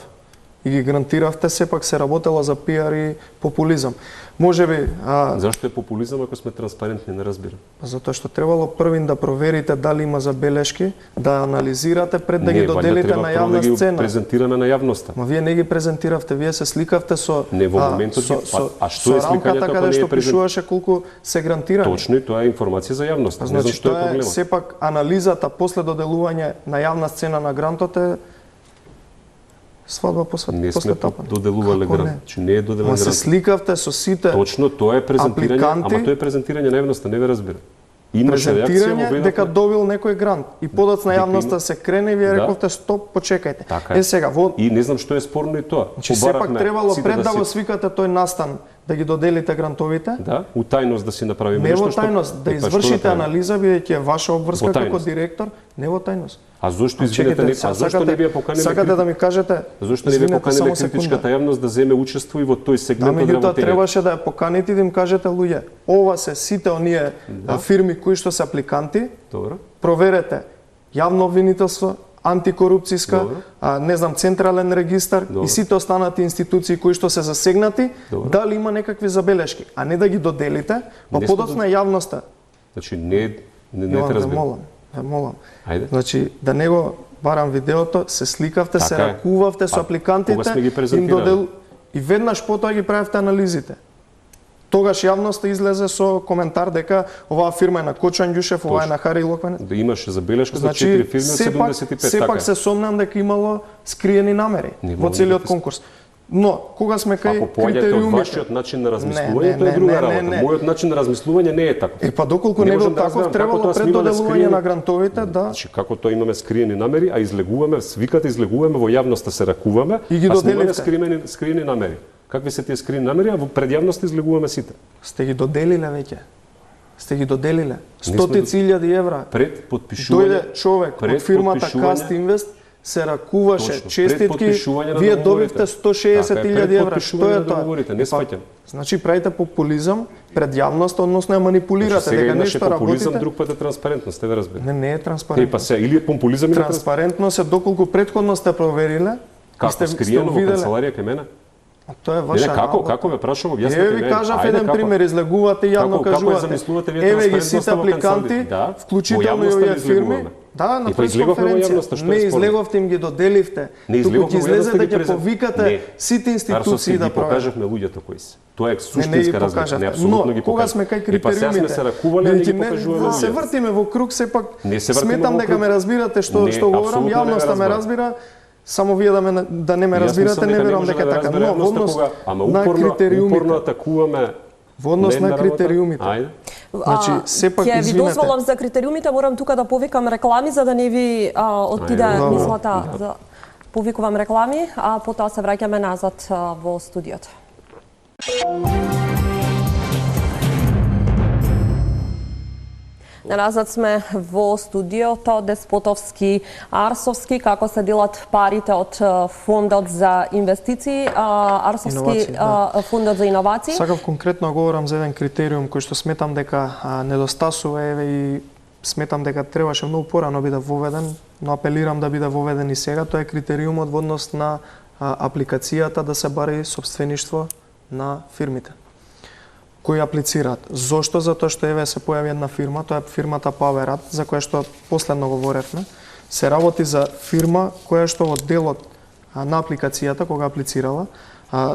и ги гарантиравте, сепак се работело за пиар и популизам. Можеби Зашто е популизам ако сме транспарентни, не разбирам. затоа што требало првин да проверите дали има забелешки, да анализирате пред да ги доделите на јавна да ги сцена. презентираме на јавноста. Ма вие не ги презентиравте, вие се сликавте со Не, во моментот ги- а што е со сликањето рамката ако каде не е што пишуваше колку се грантирани. Точно и тоа е информација за јавноста. Не знам Значи што е тоа е проблемот. сепак анализата после доделување на јавна сцена на грантот е свадба Не после сме тапане. доделувале Како не? грант. Значи не е доделен Ма се грант. сликавте со сите Точно, тоа е презентирање, апликанти, ама тоа е презентирање на јавноста, не ве разбира. Имаше реакција во презентирање Војнов- дека добил некој грант и подоцна Дека јавноста има- се крене и вие Да. рековте стоп, почекајте. Така е. Сега во И не знам што е спорно и тоа. Значи сепак Побаравме требало сите пред да го си- свикате тој настан да ги доделите грантовите. Да, у тајност да си направиме Не во нешто што тајност, да Е, па што извршите направиме? анализа бидејќи е ваша обврска Во како тајност. директор, не во тајност. А зошто извинете не, а зошто не ви ја поканиле? Сакате да ми кажете, Зошто не ви ја извинете, поканиле само секунда. критичката јавност да земе учество и во тој Да, сегмент од меѓутоа работење? требаше да ја поканите и да им кажете луѓе, ова се сите оние фирми кои што се апликанти, Добро. проверете јавно обвинителство, антикорупцијска, Добро. не знам, централен регистар Добро. и сите останати институции кои што се засегнати, Добро. дали има некакви забелешки, а не да ги доделите, па Не сме подоцна јавноста. Значи не те Јован, ве разбирам. молам. Ајде. Значи, да не го барам видеото, се сликавте, се Така е. ракувавте со Па, апликантите, кога сме ги презентирали? и веднаш потоа ги правевте анализите. Тогаш јавноста излезе со коментар дека оваа фирма е на Кочан Ѓушев, оваа е на Хари Локвенец. Да имаше забелешка за Значи, 4 фирми од 75, сепак така е. се сомнам дека имало скриени намери Не во мога целиот да конкурс. Но, кога сме кај Ако поаѓате од критериумите... вашиот начин на размислување, Не, тоа е не, друга не, работа. не. Мојот начин на размислување не е таков. Па доколку Не не бил можам да таков, разберам требало како тоа пред сме имале доделување скриени- на грантовите, да. Значи како тоа имаме скриени намери, а излегуваме, свикате излегуваме во јавноста се ракуваме, И ги а сме имале доделивте. скриени намери. Какви се тие скриени намери, а во пред јавноста излегуваме сите. Сте ги доделиле веќе. Сте ги доделиле. сме Стотици илјади евра. Пред потпишување. Дојде човек пред од фирмата потпишување- Cast Invest, се ракуваше, Точно, пред честитки, потпишување на вие договорите. добивте 160 Така е, пред илјади евра. потпишување Што на е тоа? договорите, не сваќам. Значи правите популизам пред јавноста, односно ја Значи, манипулирате сега дека еднаш е нешто популизам, работите. друг пат е транспарентност, тебе разбери. Не е Па транспарентно. се, или е популизам или е Транспарентно се доколку претходно сте провериле, Како сте скриено во виделе. канцеларија кај мене? Тоа е Не, ваша како, работа. како ме прашам, објаснете Еве ми. ви кажав Ајде, еден како? пример, излегувате јавно Како ја кажувате. замислувате вие Еве ги трансparentноста сите во апликанти, канцеларија? Да, вклучително во и јавноста овие ли фирми. излегуваме? Да, на И па излегувавме во пресконференција. јавноста, што Не е спорно? излегувавте, им ги доделивте. Не Туку излегувавме ќе во јавноста, излезете ги ќе презент- повикате Не. сите институции Арсовски да ги проверат. покажавме луѓето кои се. Тоа е Не ги суштинска разлика, покажавте. не апсолутно Но ги кога сме покажавме. кај И па сега сме критериумите, се ракувале, а не ги бидејќи покажуваме да се луѓето. вртиме во круг, сепак Не се вртиме сметам во дека круг. ме разбирате што Не, што говорам, апсолутно не ме јавноста ме разбирам. разбира. Само вие да не ме Јас разбирате, мислам не дека верувам може дека е да така. разбере Но во јавноста однос кога, ама на упорно критериумите, атакуваме во однос на нейна работа. критериумите. Ајде. Значи, сепак, ќе ви извинете. дозволам за критериумите, морам тука да повикам реклами за да не ви отиде Ајде. мислата. Да. Повикувам реклами, а потоа се враќаме назад во студиото. Назад сме во студиото Деспотовски Арсовски, како се делат парите од фондот за инвестиции, Арсовски Иновации, фондот за иновации. Сакав конкретно да говорам за еден критериум кој што сметам дека недостасува, еве и сметам дека требаше многу порано биде воведен, но апелирам да биде воведен и сега. Тоа е критериумот во однос на апликацијата да се бари собствеништво на фирмите кои аплицираат. Зошто? Затоа што еве се појави една фирма, тоа е фирмата Powerat, за која што последно говоревме. Се работи за фирма која што во делот на апликацијата кога аплицирала,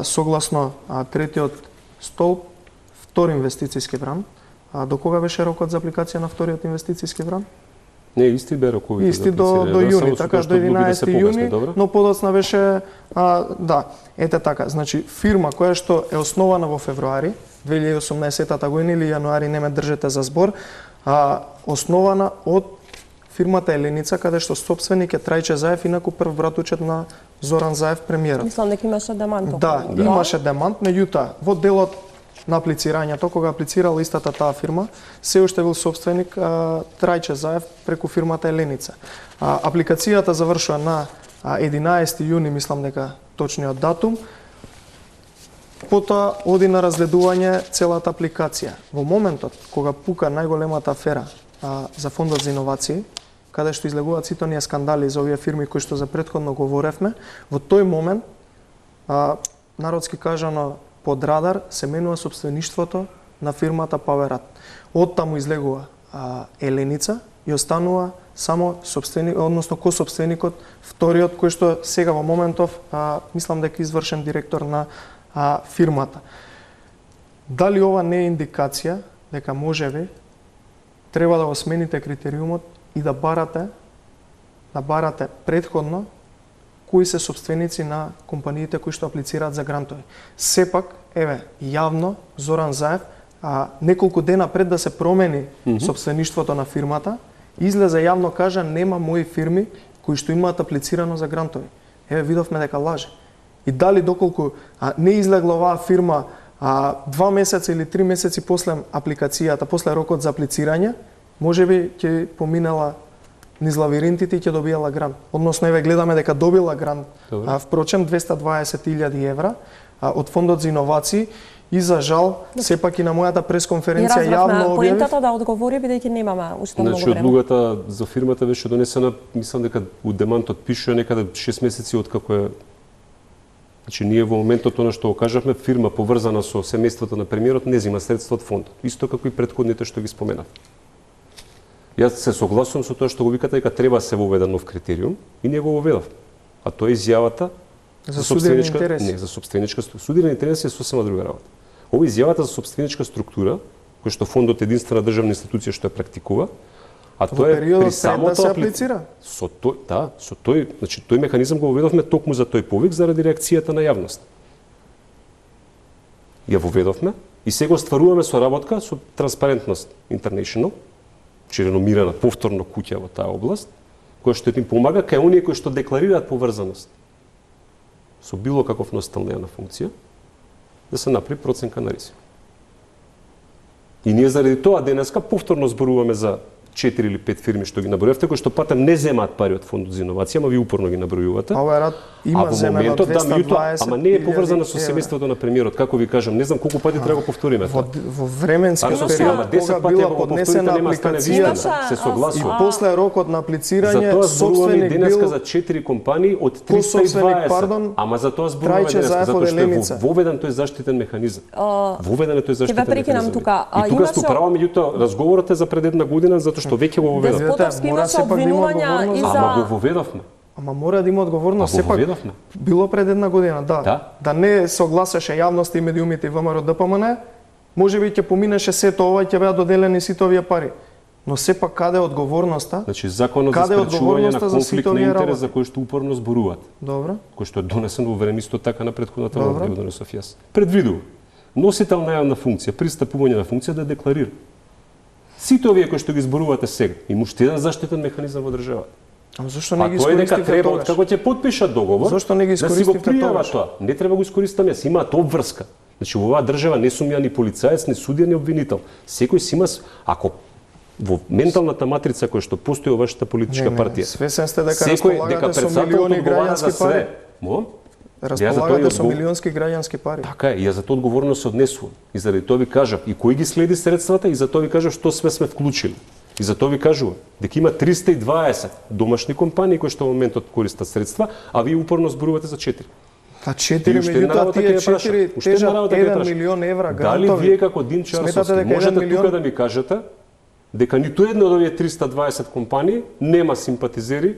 согласно третиот столб, втори инвестицијски бран. До кога беше рокот за апликација на вториот инвестицијски бран? Не, исти бе роковите. Исти до јуни, така до 11 јуни, но подоцна беше да, ете така, значи фирма која што е основана во февруари 2018 година или јануари, не ме држете за збор, основана од фирмата Еленица, каде што собственик е Трајче Заев, инаку прв братучет на Зоран Заев, премиерот. Мислам дека имаше демант. Да, имаше демант, меѓутоа во делот на аплицирањето, кога аплицирала истата таа фирма, се уште бил собственик Трајче Заев преку фирмата Еленица. Апликацијата завршува на 11 јуни, мислам дека точниот датум. Потоа оди на разгледување целата апликација. Во моментот кога пука најголемата афера за фондот за иновации, каде што излегуваат сите оние скандали за овие фирми кои што за претходно говоревме, во тој момент народски кажано под радар се менува собствеништвото на фирмата Powerat. Од таму излегува Еленица и останува само собственик, односно кособственикот, вториот кој што сега во моментов мислам дека извршен директор на фирмата. Дали ова не е индикација дека можеби треба да го смените критериумот и да барате претходно кои се собственици на компаниите кои што аплицираат за грантови. Сепак, еве, јавно Зоран Заев, неколку дена пред да се промени собствеништвото на фирмата, излезе јавно кажа нема мои фирми кои што имаат аплицирано за грантови. Еве, видовме дека лаже. И дали доколку не излегла оваа фирма 2 месеца или 3 месеци после апликацијата, после рокот за аплицирање, можеби ќе поминала низ лавиринтите и ќе добијала грант. Односно, еве гледаме дека добила грант, впрочем 220.000 евра од фондот за иновации И за жал, сепак и на мојата Не пресконференција јавно разбравме објавив. поентата да одговори, бидејќи немаме уште многу Значи, време. одлугата за фирмата беше донесена, мислам дека у демантот пише некаде 6 месеци откако е. Значи, ние во моментот она што го кажавме, фирма поврзана со семејството на премиерот не зема средства од фондот, исто како и претходните што ги споменав. Јас се согласувам со тоа што го викате дека треба да се воведе нов критериум и ние го воведавме. А тоа е изјавата За судирани интереси. Не, за собственичка структура. Судирани интереси е сосема друга работа. Ова изјавата за собственичка структура, која што фондот е единствена државна институција што ја практикува, а Во тоа е периодот при пред самото да се аплицира. Со тој, да, со тој, значи тој механизам го воведовме токму за тој повик заради реакцијата на јавност. Ја воведовме и сега остваруваме соработка со Transparentnost International, че реномирана повторно куќа во таа област, која што им помага кај оние кои што декларираат поврзаност со било каков носител на јавна функција, да се направи проценка на ризик. И ние заради тоа денеска повторно зборуваме за 4 или 5 фирми што ги набројавте, кои што патем не земаат пари од фондот за иновација, ама ви упорно ги набројувате. А овој рад А има во земено моментот, да, 220 меѓутоа, ама не е поврзано со евра. семејството на премиерот, како ви кажам, не знам колку пати треба го повториме Во, тоа. во временски Ама период, 10 кога пати била ако го повторите, поднесена нема да стане апликацијата вистина. Се и согласувам. после рокот на аплицирање, За тоа зборуваме собственик денеска бил за 4 компании од собственик, 320. пардон, Ама за тоа зборуваме Трајче денеска, Заев од затоа што е Еленица. воведен тој заштитен механизам. Воведен е тој заштитен Ќе ве прекинам механизам. тука. И тука сте Имаше- право, меѓутоа разговорот е за пред една година затоа што веќе го воведов. Деспотовски Мора имаше сепак да има обвинувања и одговорност. Ама го за... воведовме. Ама мора да има одговорност. А го Сепак воведовме. било пред една година, да. Да. Не согласеше јавноста и медиумите и ВМРО ДПМН, можеби ќе поминеше сето ова и ќе беа доделени сите овие пари. Но сепак каде е одговорноста? Значи законот за Каде е спречување на одговорноста за конфликт сите на овие интерес работи? за кој што упорно зборуваат, Добро. кој што е донесен во време исто така на претходната Добро. власт, го донесов јас. Предвидува носител на јавна функција, пристапување на функција да декларира. Сите овие кои што ги зборувате сега, има уште еден заштитен механизам во државата. Ама зошто А не ги тоа е дека искористивте треба, тогаш? како ќе подпишат договор, Зошто не ги да си го искористивте пријава тогаш? тоа. Не треба го искористам јас, имаат обврска. Значи во оваа држава не сум ја ни полицаец, ни судија, ни обвинител. Секој си има, ако во менталната матрица која што постои во вашата политичка партија, Свесен сте дека секој дека располагате со председателот милиони одговара за граѓански пари. све. Мом? Располагате со милионски граѓански пари. Така е, и ја за тоа одговорно се однесувам. И заради тоа ви кажав, и кој ги следи средствата, и за тоа ви кажав што све сме вклучили. И за тоа ви кажувам, дека има 320 домашни компании кои што во моментот користат средства, а вие упорно зборувате за 4. Та 4 И уште една меѓутоа работа тие ќе ја праша. 4 Уште една тежат работа ќе ја 1 праша. милион евра Дали грантови. вие како Дин Сметате Чарсовски дека 1 можете милион тука да ми кажете дека ниту една од овие 320 компании нема симпатизери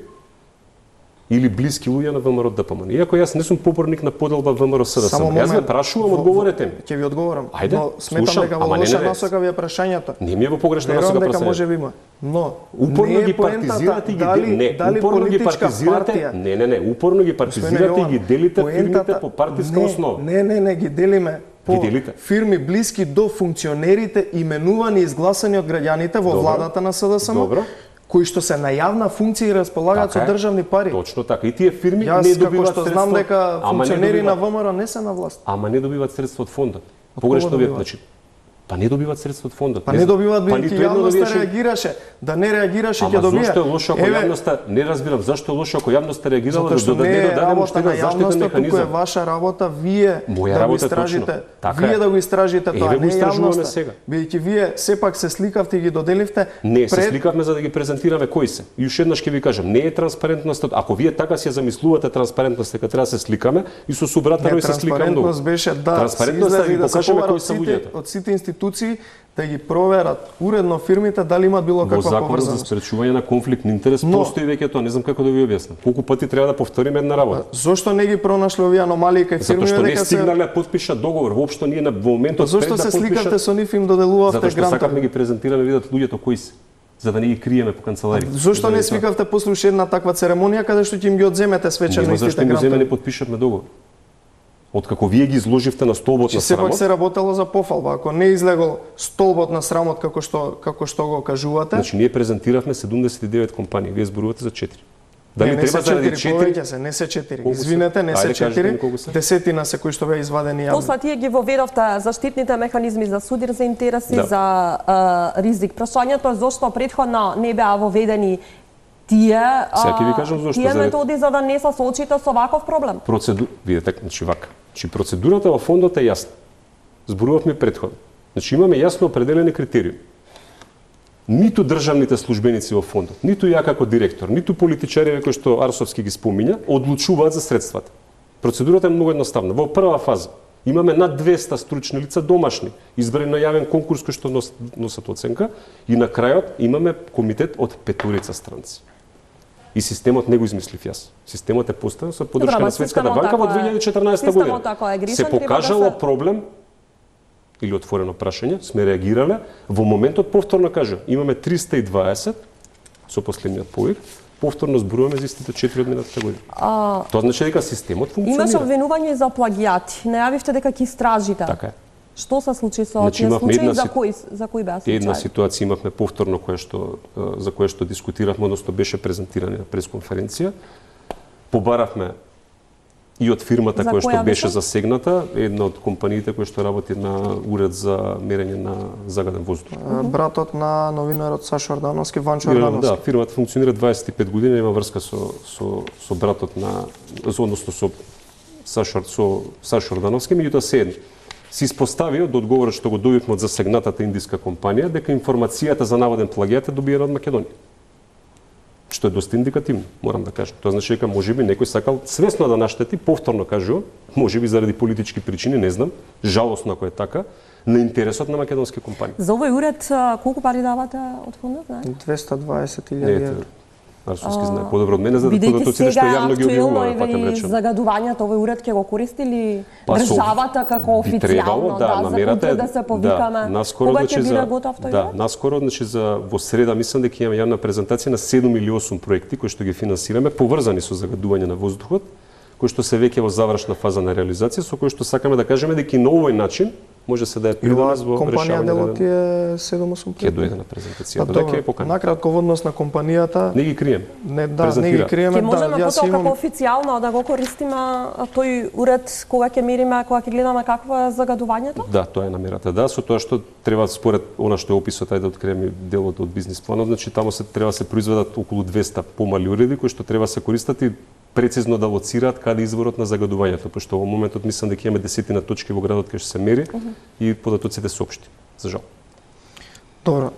или блиски луѓе на ВМРО ДПМН. Иако јас не сум поборник на поделба ВМРО СДСМ. Само Јас ве момент. прашувам, Во- одговорете ми. Ќе ви одговорам. Ајде, Но сметам слушам, дека во ама не лоша ве. насока ви е прашањето. Не ми е во погрешна Верувам насока дека прашање. може би има. Но Упорно не е ги поентата партизирате и ги дали, не, дали упорно ги политичка партизирате. партија. Не, упорно ги партизирате и Јован, ги делите фирмите поентата- по партиска не, основа. Не, ги делиме по Ги делите? фирми блиски до функционерите именувани и изгласани од граѓаните во Добро. владата на СДСМ, Добро. кои што се на јавна функција и располагаат со Така е. државни пари. Точно така. И тие фирми Јас не како добиваат што средства. знам дека ама не функционери на добиваат- ВМРО не се на власт. Ама не добиваат средства од фондот. Од Погрешно кого ви, добиваат? значи, па не добиваат средства од фондот. Па не добиваат па бидејќи ниту едно јавноста добиеше- реагираше. Да не реагираше ќе Ама добија. зошто е лошо ако јавноста, не разбирам, зашто е лошо ако јавноста реагирала Затоа што да не е дадеме уште работа на еден заштитен јавноста, туку е механизам. ваша работа вие Моја да го работа е истражите. точно. Така Вие е. да го истражите тоа, Еве го не истражуваме јавноста. сега. Бидејќи вие сепак се сликавте и ги доделивте Не, се сликавме за да ги презентираме кои се. И уште еднаш ќе ви кажам, не е транспарентноста. Ако вие така си ја замислувате транспарентност, дека треба да се сликаме, и со субрата Не, се сликам многу. транспарентност беше да Транспарентност се да ги излезе и да се покажеме побара кои се луѓето. од сите институции да ги проверат уредно фирмите дали имаат било Во каква законот за поврзаност. спречување на конфликт на интерес Но- постои веќе тоа, не знам како да ви објаснам. Колку пати треба да повториме една работа? Зошто не ги пронашле овие аномалии кај Затоа фирмите што не дека се стигнале да подпишат договор, воопшто ние во моментот Зошто пред да се сликавте подпишат, со нив и им доделувавте затоа што сакавме грантови? ги презентираме видат луѓето кои се, за да не ги криеме по канцеларии. Зошто не Заради тоа. свикавте после уште една таква церемонија каде што ќе им ги одземете свечено Нема истите зашто ми земе грантови? не подпишавме договор. Откако вие ги изложивте на столбот на Че сепак срамот, се работело за пофалба. Ако не излегол столбот на срамот како што го кажувате, значи ние презентиравме 79 компании, вие зборувате за 4. Дали не се треба заради 4, 4? повеќе се, не се 4. Колку се? Извинете, не се Ајде, кажете ми 4. колку се. Десетина се кои што беа извадени јавно. После тие ги воведовте заштитните механизми за судир за интереси, Да. за ризик. Прашањето е зошто претходно не беа воведени тие Сега ќе ви кажам зошто, тие заради- методи за да не се соочите со ваков проблем. Видете, значи вака. Значи процедурата во фондот е јасна. зборувавме претходно. Значи имаме јасно определени критериуми. Ниту државните службеници во фондот, ниту ја како директор, ниту политичарите кои што Арсовски ги спомиња, одлучуваат за средствата. Процедурата е многу едноставна. Во прва фаза имаме над 200 стручни лица домашни, избрани на јавен конкурс кои што носат оценка, и на крајот имаме комитет од 5 странци. И системот не го измислив јас. Системот е поставен со поддршка на Светската банка во 2014 година. Се покажало проблем или отворено прашање, сме реагирале, во моментот повторно кажа, имаме 320 со последниот повик, повторно зборуваме за истите 4 од минатата година. Тоа значи дека системот функционира. Имаше обвинување за плагијати. Најавивте дека ќе истражите. Така е. Што се случи со тие случаи? За кои беа случаи? Една ситуација имавме повторно за кое што дискутиравме, односно беше презентирана на пресконференција. Побаравме и од фирмата која што беше засегната, една од компаниите која што работи на уред за мерење на загаден воздух. Братот на новинарот Сашо Ордановски, Ванчо Ордановски. Да, фирмата функционира 25 години, нема врска со братот на, односно со Сашо Ордановски, меѓутоа се се испостави од одговорот што го добивме од засегнатата индиска компанија дека информацијата за наводен плагијат е добиена од Македонија. Што е доста индикативно, морам да кажам. Тоа значи дека можеби некој сакал свесно да наштети, повторно кажувам, можеби заради политички причини, не знам, жалосно ако е така, на интересот на македонски компании. За овој уред колку пари давате од фондот, знаете? 220.000 евра. Арсовски знае подобро од мене за податоците што јавно ги објавува, пакам речем. Загадувањето овој уред ќе го користи ли државата како официјално, да се повикаме? Кога ќе биде готов тој уред? Да, наскоро, значи во среда мислам дека имаме јавна презентација на 7 или 8 проекти кои што ги финансираме, поврзани со загадување на воздухот, кои што се веќе во завршна фаза на реализација, со кои што сакаме да кажеме дека и на овој начин може се да е придонес во компанија делот е 7-8 ќе дојде на презентацијата. Да, ќе покани. Накратко во однос на компанијата. Не ги крием. Не ги криеме. Ќе можеме потоа како официјално да го користиме тој уред кога ќе мериме, кога ќе гледаме какво е загадувањето? Да, тоа е намерата. Да, со тоа што треба според она што е описот, ајде да откриеме делот од бизнис планот, значи таму треба се произведат околу 200 помали уреди кои што треба се користат и прецизно да лоцираат каде изворот на загадувањето, пошто во моментот мислам дека имаме десетина точки во градот кај што се мери и податоците се општи, за жал. Добро.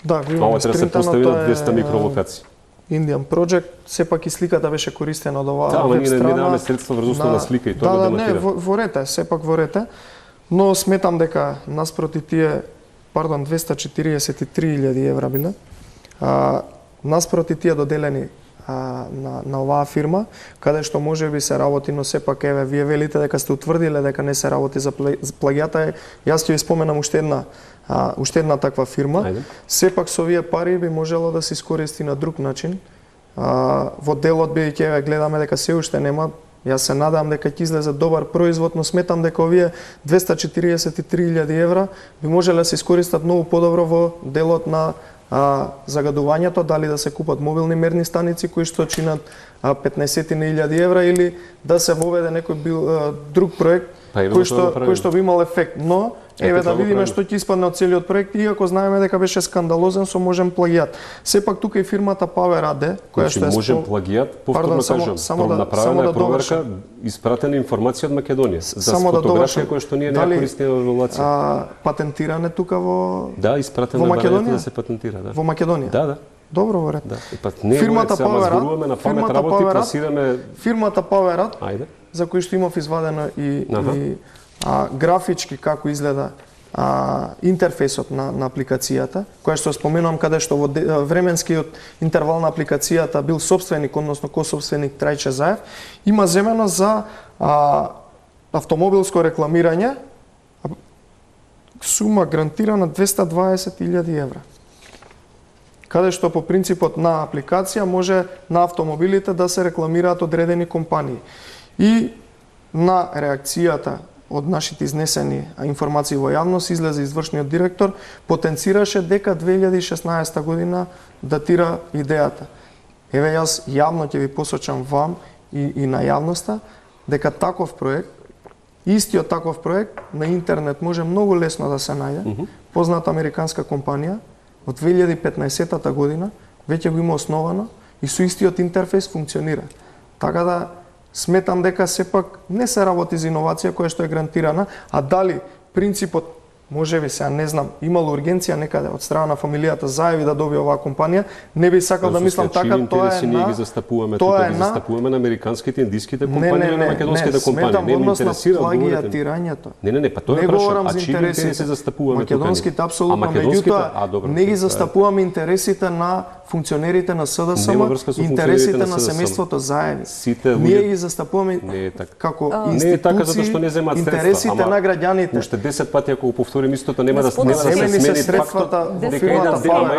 Да, го имаме скринтано, тоа е 200 микролокации. Indian Project, сепак и сликата беше користена од оваа веб страна. Да, ние не даваме средства врз основа на слика и тоа го демонтира. Да, во рете, сепак во рете, но сметам дека наспроти тие, 243.000 евра биле, наспроти тие доделени на оваа фирма, каде што може би се работи, но сепак еве вие велите дека сте утврдиле дека не се работи за плагијата. Јас ќе ви споменам уште една таква фирма. Ајде. Сепак со овие пари би можело да се искористи на друг начин. Во делот бидејќи еве гледаме дека се уште нема. Јас се надам дека ќе излезе добар производ, но сметам дека овие 243.000 евра би можеле да се искористат многу подобро во делот на загадувањето, дали да се купат мобилни мерни станици кои што чинат 15.000 евра или да се воведе некој друг проект кој што би имал ефект. Но еве да видиме што ќе испадне од целиот проект, иако знаеме дека беше скандалозен со можен плагијат. Сепак тука и фирмата Power AD, која што е можен плагијат, повторно кажам, направена проверка, испратена информација од Македонија за фотографија која што ние не користиме во евалуација. Патентиране тука во Да, испратена во Македонија да се патентира, да. Во Македонија. Да. Добро во ред. Да. Фирмата Power AD, фирмата Power AD, за кој што имав извадено и графички како изгледа интерфејсот на апликацијата, која што споменувам каде што во временскиот интервал на апликацијата бил собственик, односно кособственик Трајче Заев, има земено за автомобилско рекламирање сума грантирана 220.000 евра. Каде што по принципот на апликација може на автомобилите да се рекламираат одредени компании. И на реакцијата од нашите изнесени информации во јавност излезе извршниот директор, потенцираше дека 2016 година датира идејата. Еве јас јавно ќе ви посочам вам и на јавноста дека таков проект, истиот таков проект на интернет може многу лесно да се најде. Позната американска компанија од 2015 година веќе го има основано и со истиот интерфејс функционира. Така да сметам дека сепак не се работи за иновација која што е грантирана, а дали принципот можеби сега не знам, имало ургенција некаде од страна на фамилијата Заеви да добие оваа компанија, не би сакал да мислам така, тоа е ние на ги застапуваме тука, ги застапуваме на американските, индиските компании или на македонските компании. Не ме интересира плагиатирањето. Не, па тоа е прашање. А чии интереси застапуваме тука? Македонските апсолутно, меѓутоа не ги застапуваме интересите на функционерите на СДСМ, интересите на семејството Заеви. Ние ги застапуваме како институции, не е така затоа што не земаат средства, интересите на граѓаните. Уште 10 пати ако го повторим истото нема да се смени фактот дека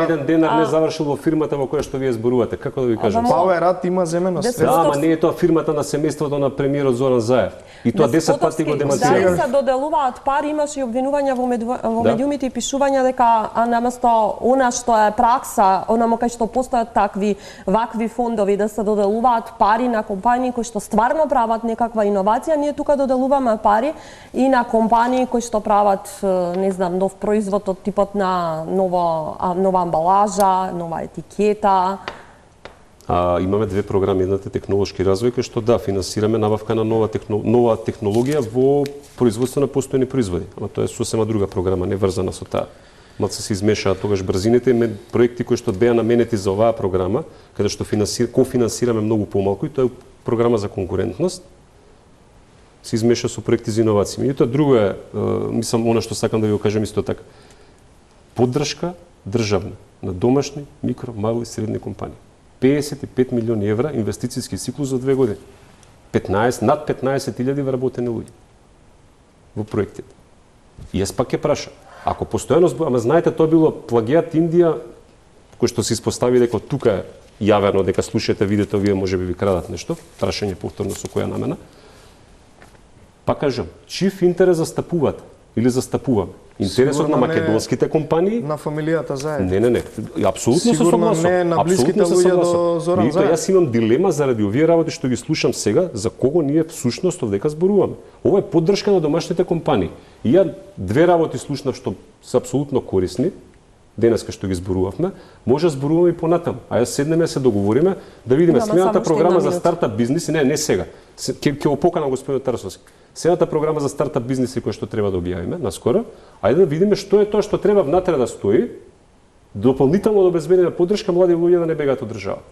еден денар не завршил во фирмата во која што вие зборувате. Како да ви кажам? Пауерат има земено средства. Да, ама не е тоа фирмата на семејството на премиерот Зоран Заев. И тоа 10 пати го демонстрира. Дали се доделуваат пари, имаше и обвинувања во медиумите и пишувања дека наместо она што е пракса, онамо кај што постојат вакви фондови да се доделуваат пари на компании кои што стварно прават некаква иновација, ние тука доделуваме пари и на компании кои што прават, не знам, нов производ од типот на нова амбалажа, нова етикета. Имаме две програми, едната технолошки развој кој што да финансираме набавка на нова технологија во производство на постојни производи. Ама тоа е сосема друга програма, не врзана со таа. Малце се измешаа тогаш брзините и проекти кои што беа наменети за оваа програма, каде што кофинансираме многу помалку и тоа е програма за конкурентност. Се измеша со проекти за иновации. Меѓутоа друго е, мислам, она што сакам да ви го кажам исто така. Поддршка државна на домашни, микро, мали и средни компании. 55 милиони евра инвестицијски циклус за 2 години. Над 15.000 вработени луѓе во проектите. И јас пак ќе прашам, ако постојано ама знаете, тоа било плагиат Индија, кој што се испостави дека тука е јавено, дека слушате, видите, вие можеби ви крадат нешто, прашање повторно со која намена. Па кажам, чив интерес застапувате или застапуваме? Интересот на македонските компании? На фамилијата Заеви. Не. Апсолутно се согласувам. Сигурно не на блиските луѓе до Зоран Заев. Јас имам дилема заради овие работи што ги слушам сега, за кого ние всушност овдека зборуваме. Ова е поддршка на домашните компании. И ја две работи слушнав што се апсолутно корисни, денеска што ги зборувавме, може да зборуваме и понатаму. А јас седнеме да се договориме да видиме следната програма за стартап бизнис, не сега. Ќе го поканам господин Тарасовски. Следната програма за стартап бизниси која што треба да објавиме наскоро, ајде да видиме што е тоа што треба внатре да стои, дополнително да обезбедиме поддршка млади луѓе да не бегаат од држава.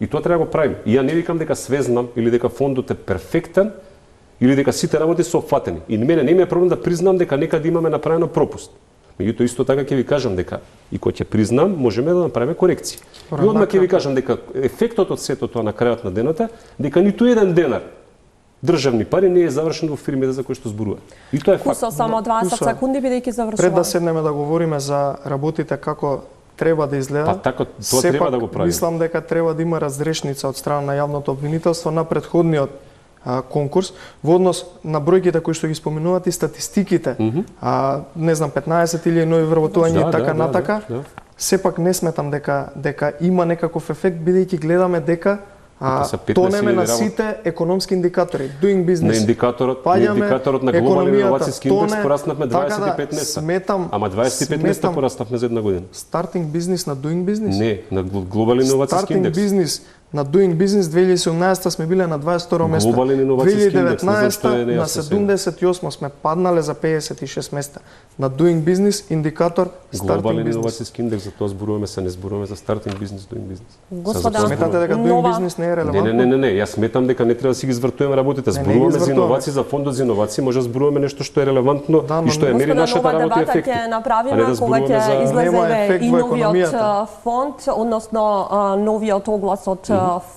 И тоа треба да го правиме. И ја не викам дека све знам или дека фондот е перфектен или дека сите работи се опфатени. И мене не ми е проблем да признам дека некаде имаме направено пропуст. Меѓутоа исто така ќе ви кажам дека и кога ќе признам, можеме да направиме корекции. И одма ќе ви кажам дека ефектот од сето тоа на крајот на дената, дека ниту еден денар државни пари не е завршен во фирмите за кои што зборува. И тоа е факт. Кусо само 20 секунди бидејќи завршуваме. Пред да седнеме да говориме за работите како треба да изгледа. Па така тоа треба да го правиме. Мислам дека треба да има разрешница од страна на јавното обвинителство на претходниот конкурс во однос на бројките кои што ги споменувате и статистиките. Не знам 15.000 нови вработувања и така натака. Сепак не сметам дека има некаков ефект бидејќи гледаме дека тонеме на сите економски индикатори. Doing business. На индикаторот на глобален иновацијски индекс пораснавме 25 места. Ама 25 места пораснавме за една година. Starting business на doing business? Не, на глобален иновацијски индекс. Starting business на doing business 2017 сме биле на 22 место. 2019 на 78 сме паднале за 56 места. На doing business индикатор starting глобален business. иновацијски индекс, за тоа зборуваме, се не зборуваме за starting business, doing business. Господа, сметате дека doing business не е релевантно? Не, јас сметам дека не треба да си ги звртуваме работите. Зборуваме за иновации, за фондот за иновации, може да зборуваме нешто што е релевантно и што е мери нашата работа и ефекти. Ќе направиме кога ќе излезе и новиот фонд, односно новиот оглас од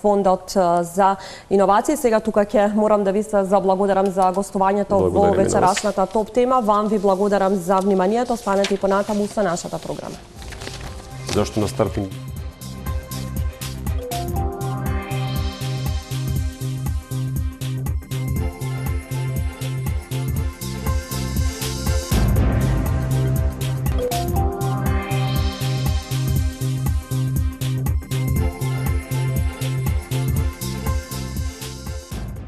фондот за иновации. Сега тука ќе морам да ви се заблагодарам за гостувањето во вечерашната топ тема. Вам ви благодарам за вниманието. Станете и понатаму со нашата програма. Зашто на стартинг